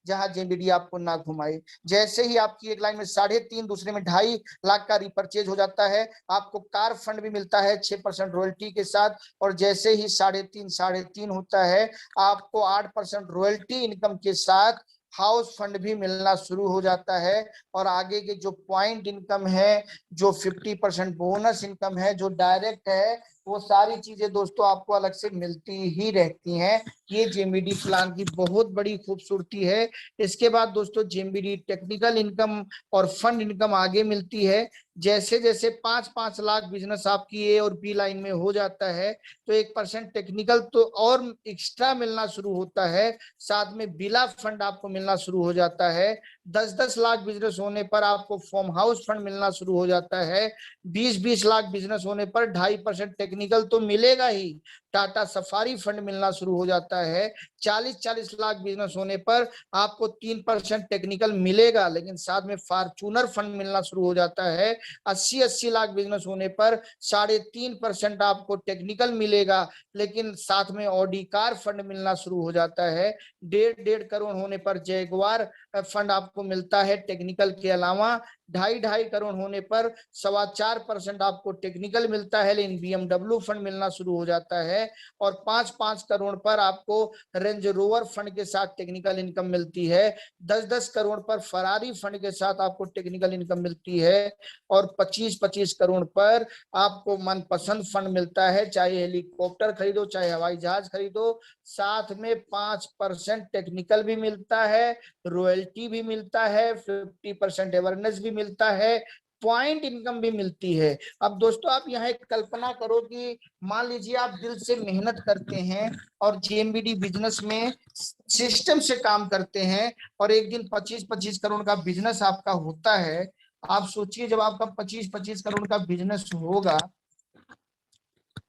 जहां जेएमबीडी आपको ना घुमाए। जैसे ही आपकी एक लाइन में 3.5, दूसरे में 2.5 लाख का रिपर्चेज हो जाता है, आपको कार फंड भी मिलता है 6% रॉयल्टी के साथ। और जैसे ही 3.5 होता है, आपको 8% रॉयल्टी इनकम के साथ हाउस फंड भी मिलना शुरू हो जाता है। और आगे के जो पॉइंट इनकम है, जो 50% बोनस इनकम है, जो डायरेक्ट है, वो सारी चीजें दोस्तों आपको अलग से मिलती ही रहती हैं। ये जेएमबीडी प्लान की बहुत बड़ी खूबसूरती है। इसके बाद दोस्तों जेएमबीडी टेक्निकल इनकम और फंड इनकम आगे मिलती है। जैसे जैसे 5-5 लाख बिजनेस आपकी ए और बी लाइन में हो जाता है, तो 1% टेक्निकल तो और एक्स्ट्रा मिलना शुरू होता है। साथ में बिला फंड आपको मिलना शुरू हो जाता है। 10-10 लाख बिजनेस होने पर आपको फार्म हाउस फंड मिलना शुरू हो जाता है। 20-20 लाख बिजनेस होने पर 2.5% टेक्निकल तो मिलेगा ही, टाटा सफारी फंड मिलना शुरू हो जाता है। 40-40 लाख बिजनेस होने पर आपको 3% टेक्निकल मिलेगा, लेकिन साथ में फॉर्चूनर फंड मिलना शुरू हो जाता है। 80-80 लाख बिजनेस होने पर 3.5% आपको टेक्निकल मिलेगा, लेकिन साथ में ऑडी कार फंड मिलना शुरू हो जाता है। 1.5 करोड़ होने पर जैगवार फंड आपको मिलता है टेक्निकल के अलावा। 2.5 करोड़ होने पर 4.25% आपको टेक्निकल मिलता है, लेकिन बीएमडब्ल्यू फंड मिलना शुरू हो जाता है। और 5-5 करोड़ पर आपको रेंज रोवर फंड के साथ टेक्निकल इनकम मिलती है। 10-10 करोड़ पर फरारी फंड के साथ आपको टेक्निकल इनकम मिलती है। और 25-25 करोड़ पर आपको मनपसंद फंड मिलता है, चाहे हेलीकॉप्टर खरीदो, चाहे हवाई जहाज खरीदो। साथ में 5% टेक्निकल भी मिलता है, रॉयल्टी भी मिलता है, 50% अवेयरनेस भी मिलता है, पॉइंट इनकम भी मिलती है। अब दोस्तों आप यहाँ एक कल्पना करो कि मान लीजिए आप दिल से मेहनत करते हैं और जेएमबीडी बिजनेस में सिस्टम से काम करते हैं, और एक दिन 25-25 करोड़ का बिजनेस आपका होता है। आप सोचिए जब आपका 25-25 करोड़ का बिजनेस होगा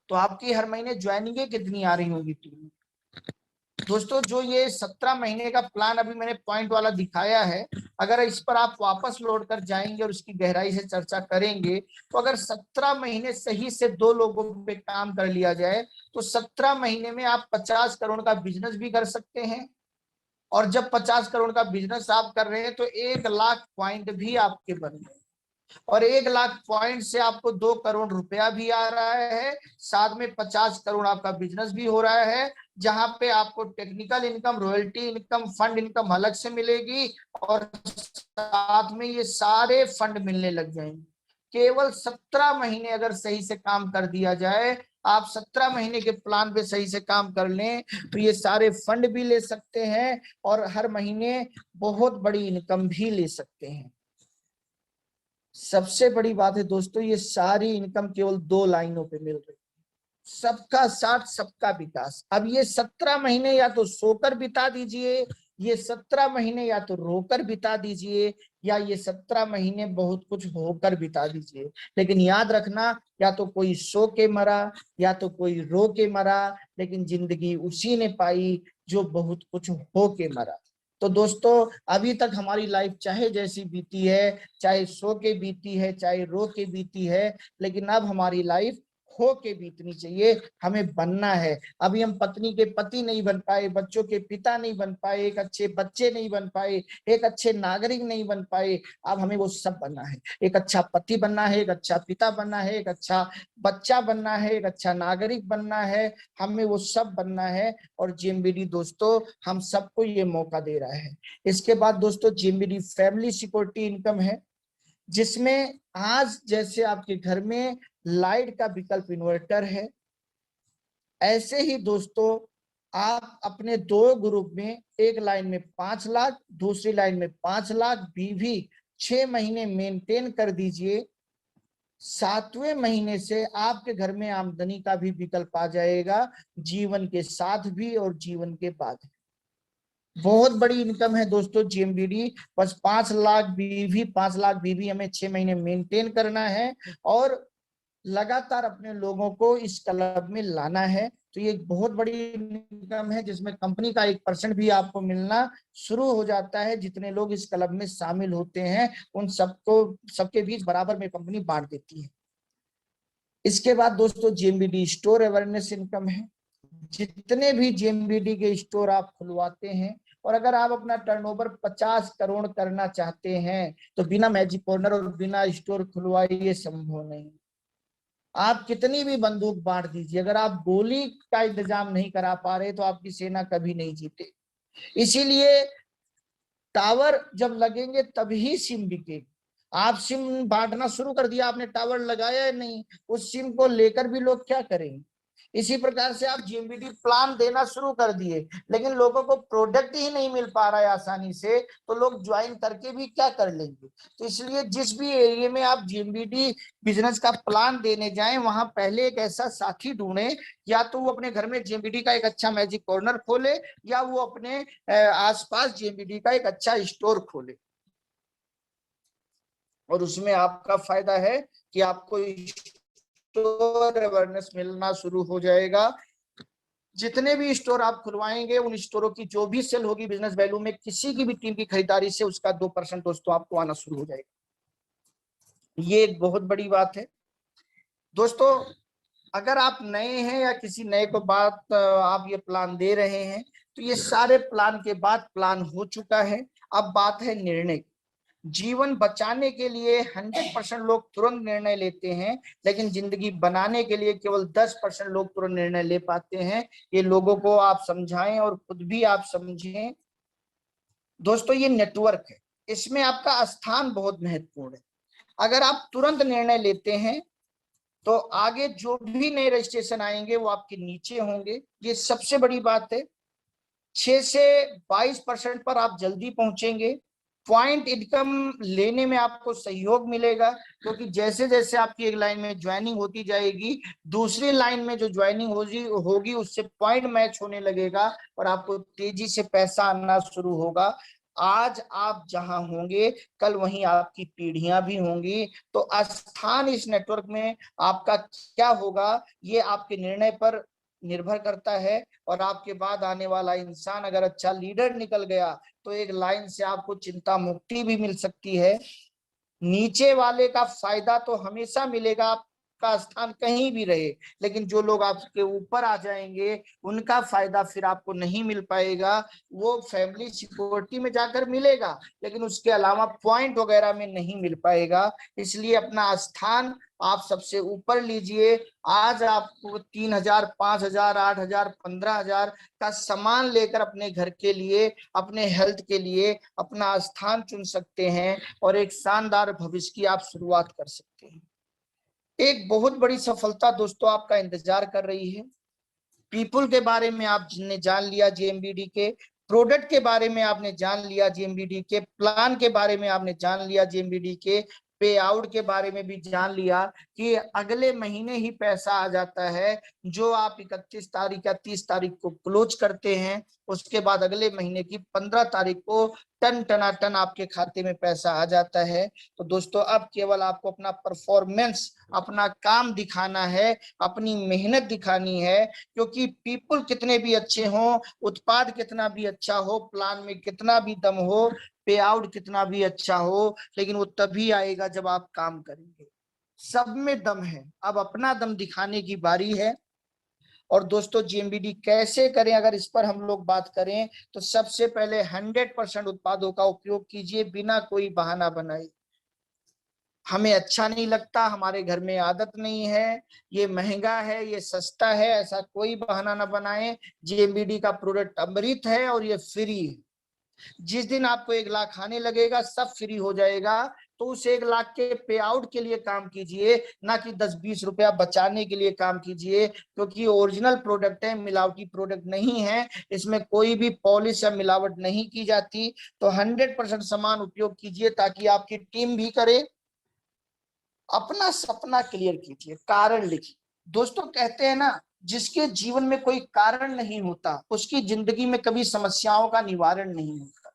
तो आपकी हर महीने ज्वाइनिंग कितनी आ रही होगी टीम। दोस्तों जो ये 17 महीने का प्लान अभी मैंने पॉइंट वाला दिखाया है, अगर इस पर आप वापस लौट कर जाएंगे और उसकी गहराई से चर्चा करेंगे, तो अगर 17 महीने सही से 2 लोगों पे काम कर लिया जाए तो 17 महीने में आप 50 करोड़ का बिजनेस भी कर सकते हैं। और जब 50 करोड़ का बिजनेस आप कर रहे हैं तो 1 लाख पॉइंट भी आपके बन गए, और 1 लाख पॉइंट से आपको 2 करोड़ रुपया भी आ रहा है। साथ में 50 करोड़ आपका बिजनेस भी हो रहा है, जहां पे आपको technical income, royalty income, fund income अलग से मिलेगी और साथ में ये सारे फंड मिलने लग जाएंगे। केवल 17 महीने अगर सही से काम कर दिया जाए, आप 17 महीने के प्लान पे सही से काम कर लें तो ये सारे फंड भी ले सकते हैं और हर महीने बहुत बड़ी इनकम भी ले सकते हैं। सबसे बड़ी बात है दोस्तों, ये सारी इनकम केवल 2 लाइनों पे मिल रही, सबका साथ सबका विकास। अब ये 17 महीने या तो सोकर बिता दीजिए, ये 17 महीने या तो रोकर बिता दीजिए, या ये 17 महीने बहुत कुछ होकर बिता दीजिए। लेकिन याद रखना, या तो कोई सो के मरा या तो कोई रो के मरा, लेकिन जिंदगी उसी ने पाई जो बहुत कुछ हो के मरा। तो दोस्तों, अभी तक हमारी लाइफ चाहे जैसी बीती है, चाहे सो के बीती है, चाहे रो के बीती है, लेकिन अब हमारी लाइफ हो के बीतनी चाहिए, हमें बनना है। अभी हम पत्नी के पति नहीं बन पाए, बच्चों के पिता नहीं बन पाए, एक अच्छे बच्चे नहीं बन पाए, एक अच्छे नागरिक नहीं बन पाए। अब हमें वो सब बनना है, एक अच्छा पति बनना है, एक अच्छा पिता बनना है, एक अच्छा बच्चा बनना है, एक अच्छा नागरिक बनना है, हमें वो सब बनना है। और जेएमबीडी दोस्तों हम सबको ये मौका दे रहा है। इसके बाद दोस्तों जेएमबीडी फैमिली सिक्योरिटी इनकम है, जिसमें आज जैसे आपके घर में लाइट का विकल्प इन्वर्टर है, ऐसे ही दोस्तों आप अपने 2 ग्रुप में, एक लाइन में 5 लाख, दूसरी लाइन में 5 लाख बीवी 6 महीने मेंटेन कर दीजिए। 7वें महीने से आपके घर में आमदनी का भी विकल्प आ जाएगा, जीवन के साथ भी और जीवन के बाद। बहुत बड़ी इनकम है दोस्तों जेएमबीडी। बस 5 लाख बीवी हमें 6 महीने मेंटेन करना है और लगातार अपने लोगों को इस क्लब में लाना है। तो ये एक बहुत बड़ी इनकम है, जिसमें कंपनी का 1% भी आपको मिलना शुरू हो जाता है। जितने लोग इस क्लब में शामिल होते हैं उन सबको, सबके बीच बराबर में कंपनी बांट देती है। इसके बाद दोस्तों जेएमबीडी स्टोर अवेयरनेस इनकम है। जितने भी जेएमबीडी के स्टोर आप खुलवाते हैं, और अगर आप अपना टर्नओवर 50 करोड़ करना चाहते हैं तो बिना मैजिक कॉर्नर और बिना स्टोर खुलवाए ये संभव नहीं। आप कितनी भी बंदूक बांट दीजिए, अगर आप गोली का इंतजाम नहीं करा पा रहे तो आपकी सेना कभी नहीं जीते। इसीलिए टावर जब लगेंगे तभी सिम बिकेगी। आप सिम बांटना शुरू कर दिया, आपने टावर लगाया नहीं, उस सिम को लेकर भी लोग क्या करेंगे। इसी प्रकार से आप जेएमबीडी प्लान देना शुरू कर दिए, लेकिन लोगों को प्रोडक्ट ही नहीं मिल पा रहा है आसानी से, तो लोग ज्वाइन करके भी क्या कर लेंगे। तो इसलिए जिस भी एरिया में आप जेएमबीडी बिजनेस का प्लान देने जाएं, वहां पहले एक ऐसा साथी ढूंढे, या तो वो अपने घर में जेएमबीडी का एक अच्छा मैजिक कॉर्नर खोले, या वो अपने आसपास जेएमबीडी का एक अच्छा स्टोर खोले। और उसमें आपका फायदा है कि आपको स्टोर अवेयरनेस मिलना शुरू हो जाएगा। जितने भी स्टोर आप खुलवाएंगे, उन स्टोरों की जो भी सेल होगी बिजनेस वैल्यू में, किसी की भी टीम की खरीदारी से उसका 2% दोस्तों आपको आना शुरू हो जाएगा। ये एक बहुत बड़ी बात है दोस्तों। अगर आप नए हैं या किसी नए को बात आप ये प्लान दे रहे हैं, तो ये सारे प्लान के बाद प्लान हो चुका है। अब बात है निर्णय। जीवन बचाने के लिए 100% लोग तुरंत निर्णय लेते हैं, लेकिन जिंदगी बनाने के लिए केवल 10% लोग तुरंत निर्णय ले पाते हैं। ये लोगों को आप समझाएं और खुद भी आप समझें। दोस्तों ये नेटवर्क है, इसमें आपका स्थान बहुत महत्वपूर्ण है। अगर आप तुरंत निर्णय लेते हैं तो आगे जो भी नए रजिस्ट्रेशन आएंगे वो आपके नीचे होंगे, ये सबसे बड़ी बात है। 6 से 22% पर आप जल्दी पहुंचेंगे। पॉइंट इनकम लेने में आपको सहयोग मिलेगा, क्योंकि जैसे जैसे आपकी एक लाइन में ज्वाइनिंग होती जाएगी, दूसरी लाइन में जो ज्वाइनिंग होगी उससे पॉइंट मैच होने लगेगा और आपको तेजी से पैसा आना शुरू होगा। आज आप जहां होंगे कल वहीं आपकी पीढ़ियां भी होंगी। तो स्थान इस नेटवर्क में आपका क्या होगा, ये आपके निर्णय पर निर्भर करता है। और आपके बाद आने वाला इंसान अगर अच्छा लीडर निकल गया तो एक लाइन से आपको चिंता मुक्ति भी मिल सकती है। नीचे वाले का फायदा तो हमेशा मिलेगा, आपका स्थान कहीं भी रहे, लेकिन जो लोग आपके ऊपर आ जाएंगे उनका फायदा फिर आपको नहीं मिल पाएगा। वो फैमिली सिक्योरिटी में जाकर मिलेगा, लेकिन उसके अलावा पॉइंट वगैरह में नहीं मिल पाएगा। इसलिए अपना स्थान आप सबसे ऊपर लीजिए। आज आपको 3,000, 5,000, 8,000, 15,000 का सामान लेकर अपने घर के लिए, अपने हेल्थ के लिए अपना स्थान चुन सकते हैं और एक शानदार भविष्य की आप शुरुआत कर सकते हैं। एक बहुत बड़ी सफलता दोस्तों आपका इंतजार कर रही है। पीपल के बारे में आपने जान लिया, जेएमबीडी के प्रोडक्ट के बारे में आपने जान लिया, जेएमबीडी के प्लान के बारे में आपने जान लिया, जेएमबीडी के पे आउट के बारे में भी जान लिया कि अगले महीने ही पैसा आ जाता है। जो आप 31 तारीख या 30 तारीख को क्लोज करते हैं, उसके बाद अगले महीने की 15 तारीख को टन टनाटन आपके खाते में पैसा आ जाता है। तो दोस्तों अब केवल आपको अपना परफॉर्मेंस, अपना काम दिखाना है, अपनी मेहनत दिखानी है। क्योंकि पीपल कितने भी अच्छे हों, उत्पाद कितना भी अच्छा हो, प्लान में कितना भी दम हो, पे आउट कितना भी अच्छा हो, लेकिन वो तभी आएगा जब आप काम करेंगे। सब में दम है, अब अपना दम दिखाने की बारी है। और दोस्तों जेएमबीडी कैसे करें, अगर इस पर हम लोग बात करें तो सबसे पहले 100% उत्पादों का उपयोग कीजिए बिना कोई बहाना बनाए। हमें अच्छा नहीं लगता, हमारे घर में आदत नहीं है, ये महंगा है, ये सस्ता है, ऐसा कोई बहाना ना बनाएं। जेएमबीडी का प्रोडक्ट अमृत है और ये फ्री है। जिस दिन आपको 1 लाख आने लगेगा सब फ्री हो जाएगा। तो उस 1 लाख के पे आउट के लिए काम कीजिए, ना कि 10-20 रुपया बचाने के लिए काम कीजिए। क्योंकि ओरिजिनल प्रोडक्ट है, मिलावटी प्रोडक्ट नहीं है, इसमें कोई भी पॉलिश या मिलावट नहीं की जाती। तो 100% सामान उपयोग कीजिए ताकि आपकी टीम भी करे। अपना सपना क्लियर कीजिए, कारण लिखिए। दोस्तों कहते हैं ना, जिसके जीवन में कोई कारण नहीं होता उसकी जिंदगी में कभी समस्याओं का निवारण नहीं होता।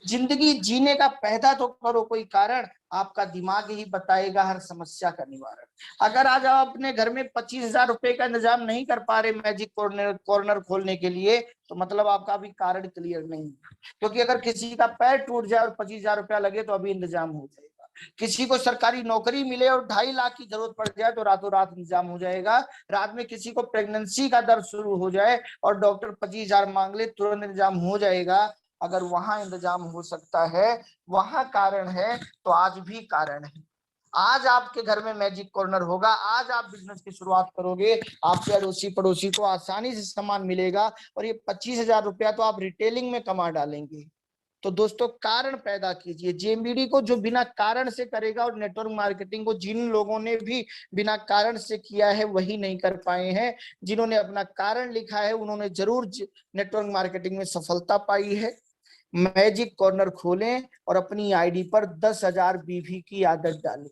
जिंदगी जीने का पैदा तो करो कोई कारण, आपका दिमाग ही बताएगा हर समस्या का निवारण। अगर आज आप अपने घर में 25,000 रुपए का इंतजाम नहीं कर पा रहे मैजिक कॉर्नर खोलने के लिए, तो मतलब आपका अभी कारण क्लियर नहीं है। क्योंकि अगर किसी का पैर टूट जाए और 25,000 रुपया लगे तो अभी इंतजाम हो जाएगा। किसी को सरकारी नौकरी मिले और 2.5 लाख की जरूरत पड़ जाए तो रातों रात इंतजाम हो जाएगा। रात में किसी को प्रेगनेंसी का दर्द शुरू हो जाए और डॉक्टर 25,000 मांग ले, तुरंत इंतजाम हो जाएगा। अगर वहां इंतजाम हो सकता है, वहां कारण है, तो आज भी कारण है। आज आपके घर में मैजिक कॉर्नर होगा, आज आप बिजनेस की शुरुआत करोगे, आपके अड़ोसी पड़ोसी को आसानी से सामान मिलेगा और ये 25,000 रुपया तो आप रिटेलिंग में कमा डालेंगे। तो दोस्तों कारण पैदा कीजिए। जेएमबीडी को जो बिना कारण से करेगा, और नेटवर्क मार्केटिंग को जिन लोगों ने भी बिना कारण से किया है वही नहीं कर पाए हैं। जिन्होंने अपना कारण लिखा है उन्होंने जरूर नेटवर्क मार्केटिंग में सफलता पाई है। मैजिक कॉर्नर खोलें और अपनी आईडी पर 10,000 बीवी की आदत डालें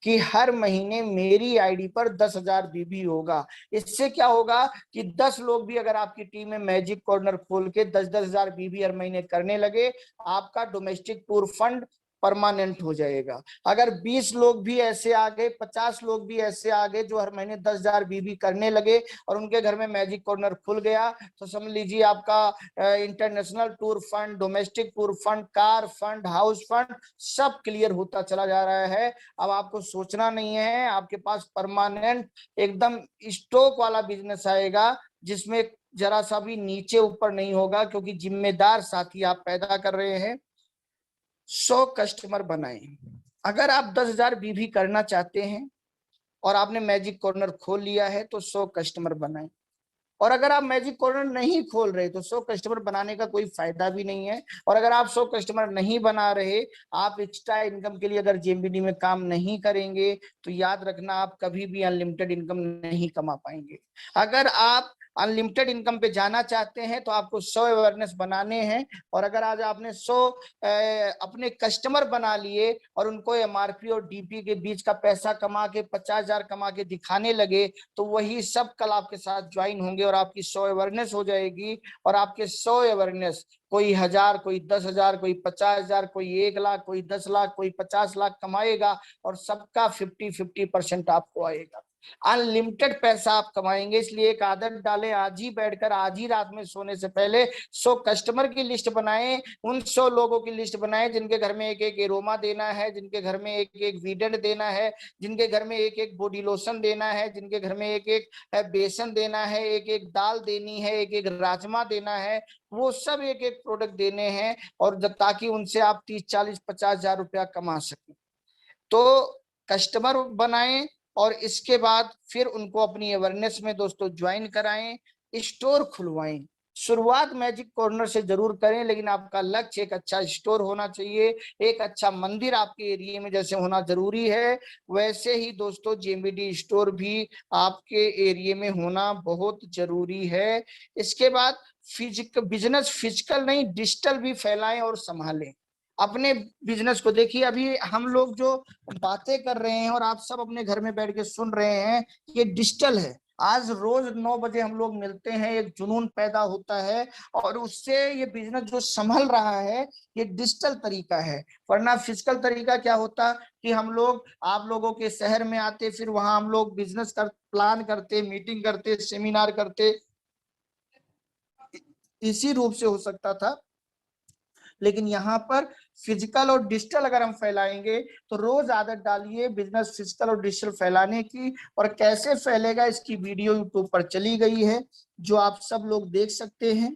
कि हर महीने मेरी आईडी पर 10,000 बीबी होगा। इससे क्या होगा कि 10 लोग भी अगर आपकी टीम में मैजिक कॉर्नर खोल के 10,000 बीबी हर महीने करने लगे, आपका डोमेस्टिक टूर फंड परमानेंट हो जाएगा। अगर 20 लोग भी ऐसे आ गए, 50 लोग भी ऐसे आ गए जो हर महीने 10,000 बीबी करने लगे और उनके घर में मैजिक कॉर्नर खुल गया, तो समझ लीजिए आपका international tour fund, domestic tour fund, car fund, house fund सब क्लियर होता चला जा रहा है। अब आपको सोचना नहीं है, आपके पास परमानेंट एकदम स्टॉक वाला बिजनेस आएगा जिसमें जरा सा भी नीचे ऊपर नहीं होगा, क्योंकि जिम्मेदार साथी आप पैदा कर रहे हैं। 100 कस्टमर बनाएं। अगर आप 10,000 बीवी करना चाहते हैं और आपने मैजिक कॉर्नर खोल लिया है तो 100 कस्टमर बनाएं। और अगर आप मैजिक कॉर्नर नहीं खोल रहे तो 100 कस्टमर बनाने का कोई फायदा भी नहीं है। और अगर आप 100 कस्टमर नहीं बना रहे, आप एक्स्ट्रा इनकम के लिए अगर जेएमबीडी में काम नहीं करेंगे, तो याद रखना आप कभी भी अनलिमिटेड इनकम नहीं कमा पाएंगे। अगर आप अनलिमिटेड इनकम पे जाना चाहते हैं तो आपको 100 अवेयरनेस बनाने हैं। और अगर आज आपने 100 अपने कस्टमर बना लिए और उनको एमआरपी और डीपी के बीच का पैसा कमा के 50,000 कमा के दिखाने लगे, तो वही सब कल आपके साथ ज्वाइन होंगे और आपकी 100 अवेयरनेस हो जाएगी। और आपके 100 अवेयरनेस कोई 1,000, कोई 10,000, कोई 50,000, कोई 1 लाख, कोई 10 लाख, कोई 50 लाख कमाएगा और सबका 50-50% आपको आएगा। अनलिमिटेड पैसा आप कमाएंगे। इसलिए एक आदत डालें, आज ही बैठकर, आज ही रात में सोने से पहले 100 कस्टमर की लिस्ट बनाएं। उन 100 लोगों की लिस्ट बनाएं जिनके घर में एक एक एरोमा देना है, जिनके घर में एक एक वीडेंट देना है, जिनके घर में एक एक बॉडी लोशन देना है, जिनके घर में एक एक बेसन देना है, एक एक दाल देनी है, एक एक राजमा देना है। वो सब एक एक प्रोडक्ट देने हैं, और जब ताकि उनसे आप 30, 40, 50 हजार रुपया कमा सकें। तो कस्टमर बनाएं, और इसके बाद फिर उनको अपनी अवेयरनेस में दोस्तों ज्वाइन कराएं, स्टोर खुलवाएं। शुरुआत मैजिक कॉर्नर से जरूर करें, लेकिन आपका लक्ष्य एक अच्छा स्टोर होना चाहिए, एक अच्छा मंदिर आपके एरिया में जैसे होना जरूरी है, वैसे ही दोस्तों जेएमबीडी स्टोर भी आपके एरिया में होना बहुत जरूरी है। इसके बाद बिजनेस फिजिकल नहीं डिजिटल भी फैलाएं और संभालें अपने बिजनेस को। देखिए अभी हम लोग जो बातें कर रहे हैं और आप सब अपने घर में बैठ के सुन रहे हैं, ये डिजिटल है। आज रोज 9 बजे हम लोग मिलते हैं, एक जुनून पैदा होता है, और उससे ये बिजनेस जो संभल रहा है ये डिजिटल तरीका है। वरना फिजिकल तरीका क्या होता कि हम लोग आप लोगों के शहर में आते, फिर वहां हम लोग बिजनेस कर प्लान करते, मीटिंग करते, सेमिनार करते, इसी रूप से हो सकता था। लेकिन यहाँ पर फिजिकल और डिजिटल अगर हम फैलाएंगे, तो रोज आदत डालिए बिजनेस फिजिकल और डिजिटल फैलाने की। और कैसे फैलेगा इसकी वीडियो यूट्यूब पर चली गई है, जो आप सब लोग देख सकते हैं।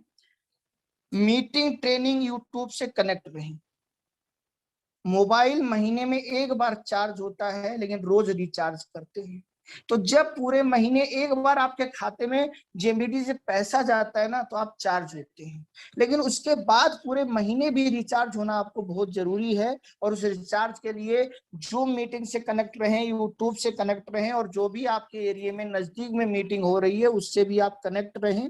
मीटिंग ट्रेनिंग यूट्यूब से कनेक्ट रहें। मोबाइल महीने में एक बार चार्ज होता है, लेकिन रोज रिचार्ज करते हैं। तो जब पूरे महीने एक बार आपके खाते में जेएमबीडी से पैसा जाता है ना, तो आप चार्ज लेते हैं। लेकिन उसके बाद पूरे महीने भी रिचार्ज होना आपको बहुत जरूरी है। और उस रिचार्ज के लिए जूम मीटिंग से कनेक्ट रहें, यूट्यूब से कनेक्ट रहें, और जो भी आपके एरिया में नजदीक में मीटिंग हो रही है उससे भी आप कनेक्ट रहें।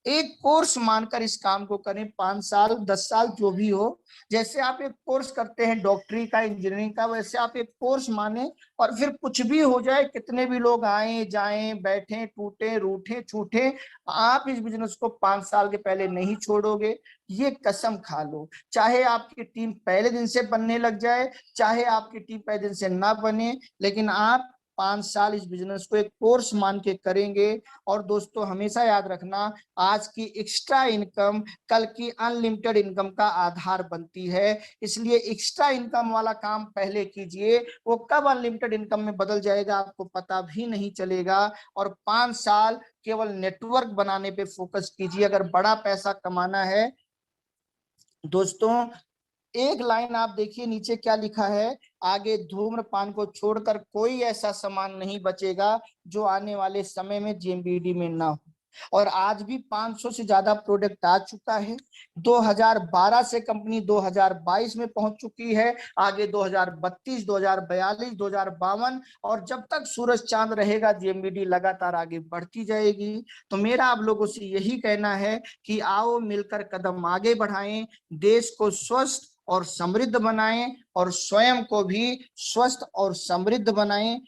एक कोर्स मानकर इस काम को करें, 5 साल 10 साल जो भी हो। जैसे आप एक कोर्स करते हैं डॉक्टरी का, इंजीनियरिंग का, वैसे आप एक कोर्स माने। और फिर कुछ भी हो जाए, कितने भी लोग आए जाएं, बैठे, टूटे, रूठे, छूटे, आप इस बिजनेस को 5 साल के पहले नहीं छोड़ोगे, ये कसम खा लो। चाहे आपकी टीम पहले दिन से बनने लग जाए, चाहे आपकी टीम पहले दिन से ना बने, लेकिन आप 5 साल इस बिजनेस को एक कोर्स मान के करेंगे। और दोस्तों हमेशा याद रखना, आज की एक्स्ट्रा इनकम कल की अनलिमिटेड इनकम का आधार बनती है। इसलिए एक्स्ट्रा इनकम वाला काम पहले कीजिए, वो कब अनलिमिटेड इनकम में बदल जाएगा आपको पता भी नहीं चलेगा। और 5 साल केवल नेटवर्क बनाने पे फोकस कीजिए अगर बड़ा पैसा कमाना है। दोस्तों एक लाइन आप देखिए नीचे क्या लिखा है, आगे धूम्रपान को छोड़कर कोई ऐसा सामान नहीं बचेगा जो आने वाले समय में जेएमबीडी में ना हो। और आज भी 500 से ज्यादा प्रोडक्ट आ चुका है। 2012 से कंपनी 2022 में पहुंच चुकी है, आगे 2032, 2042, 2052, और जब तक सूरज चांद रहेगा जेएमबीडी लगातार आगे बढ़ती जाएगी। तो मेरा आप लोगों से यही कहना है कि आओ मिलकर कदम आगे बढ़ाएं, देश को स्वस्थ और समृद्ध बनाएं, और स्वयं को भी स्वस्थ और समृद्ध बनाएं।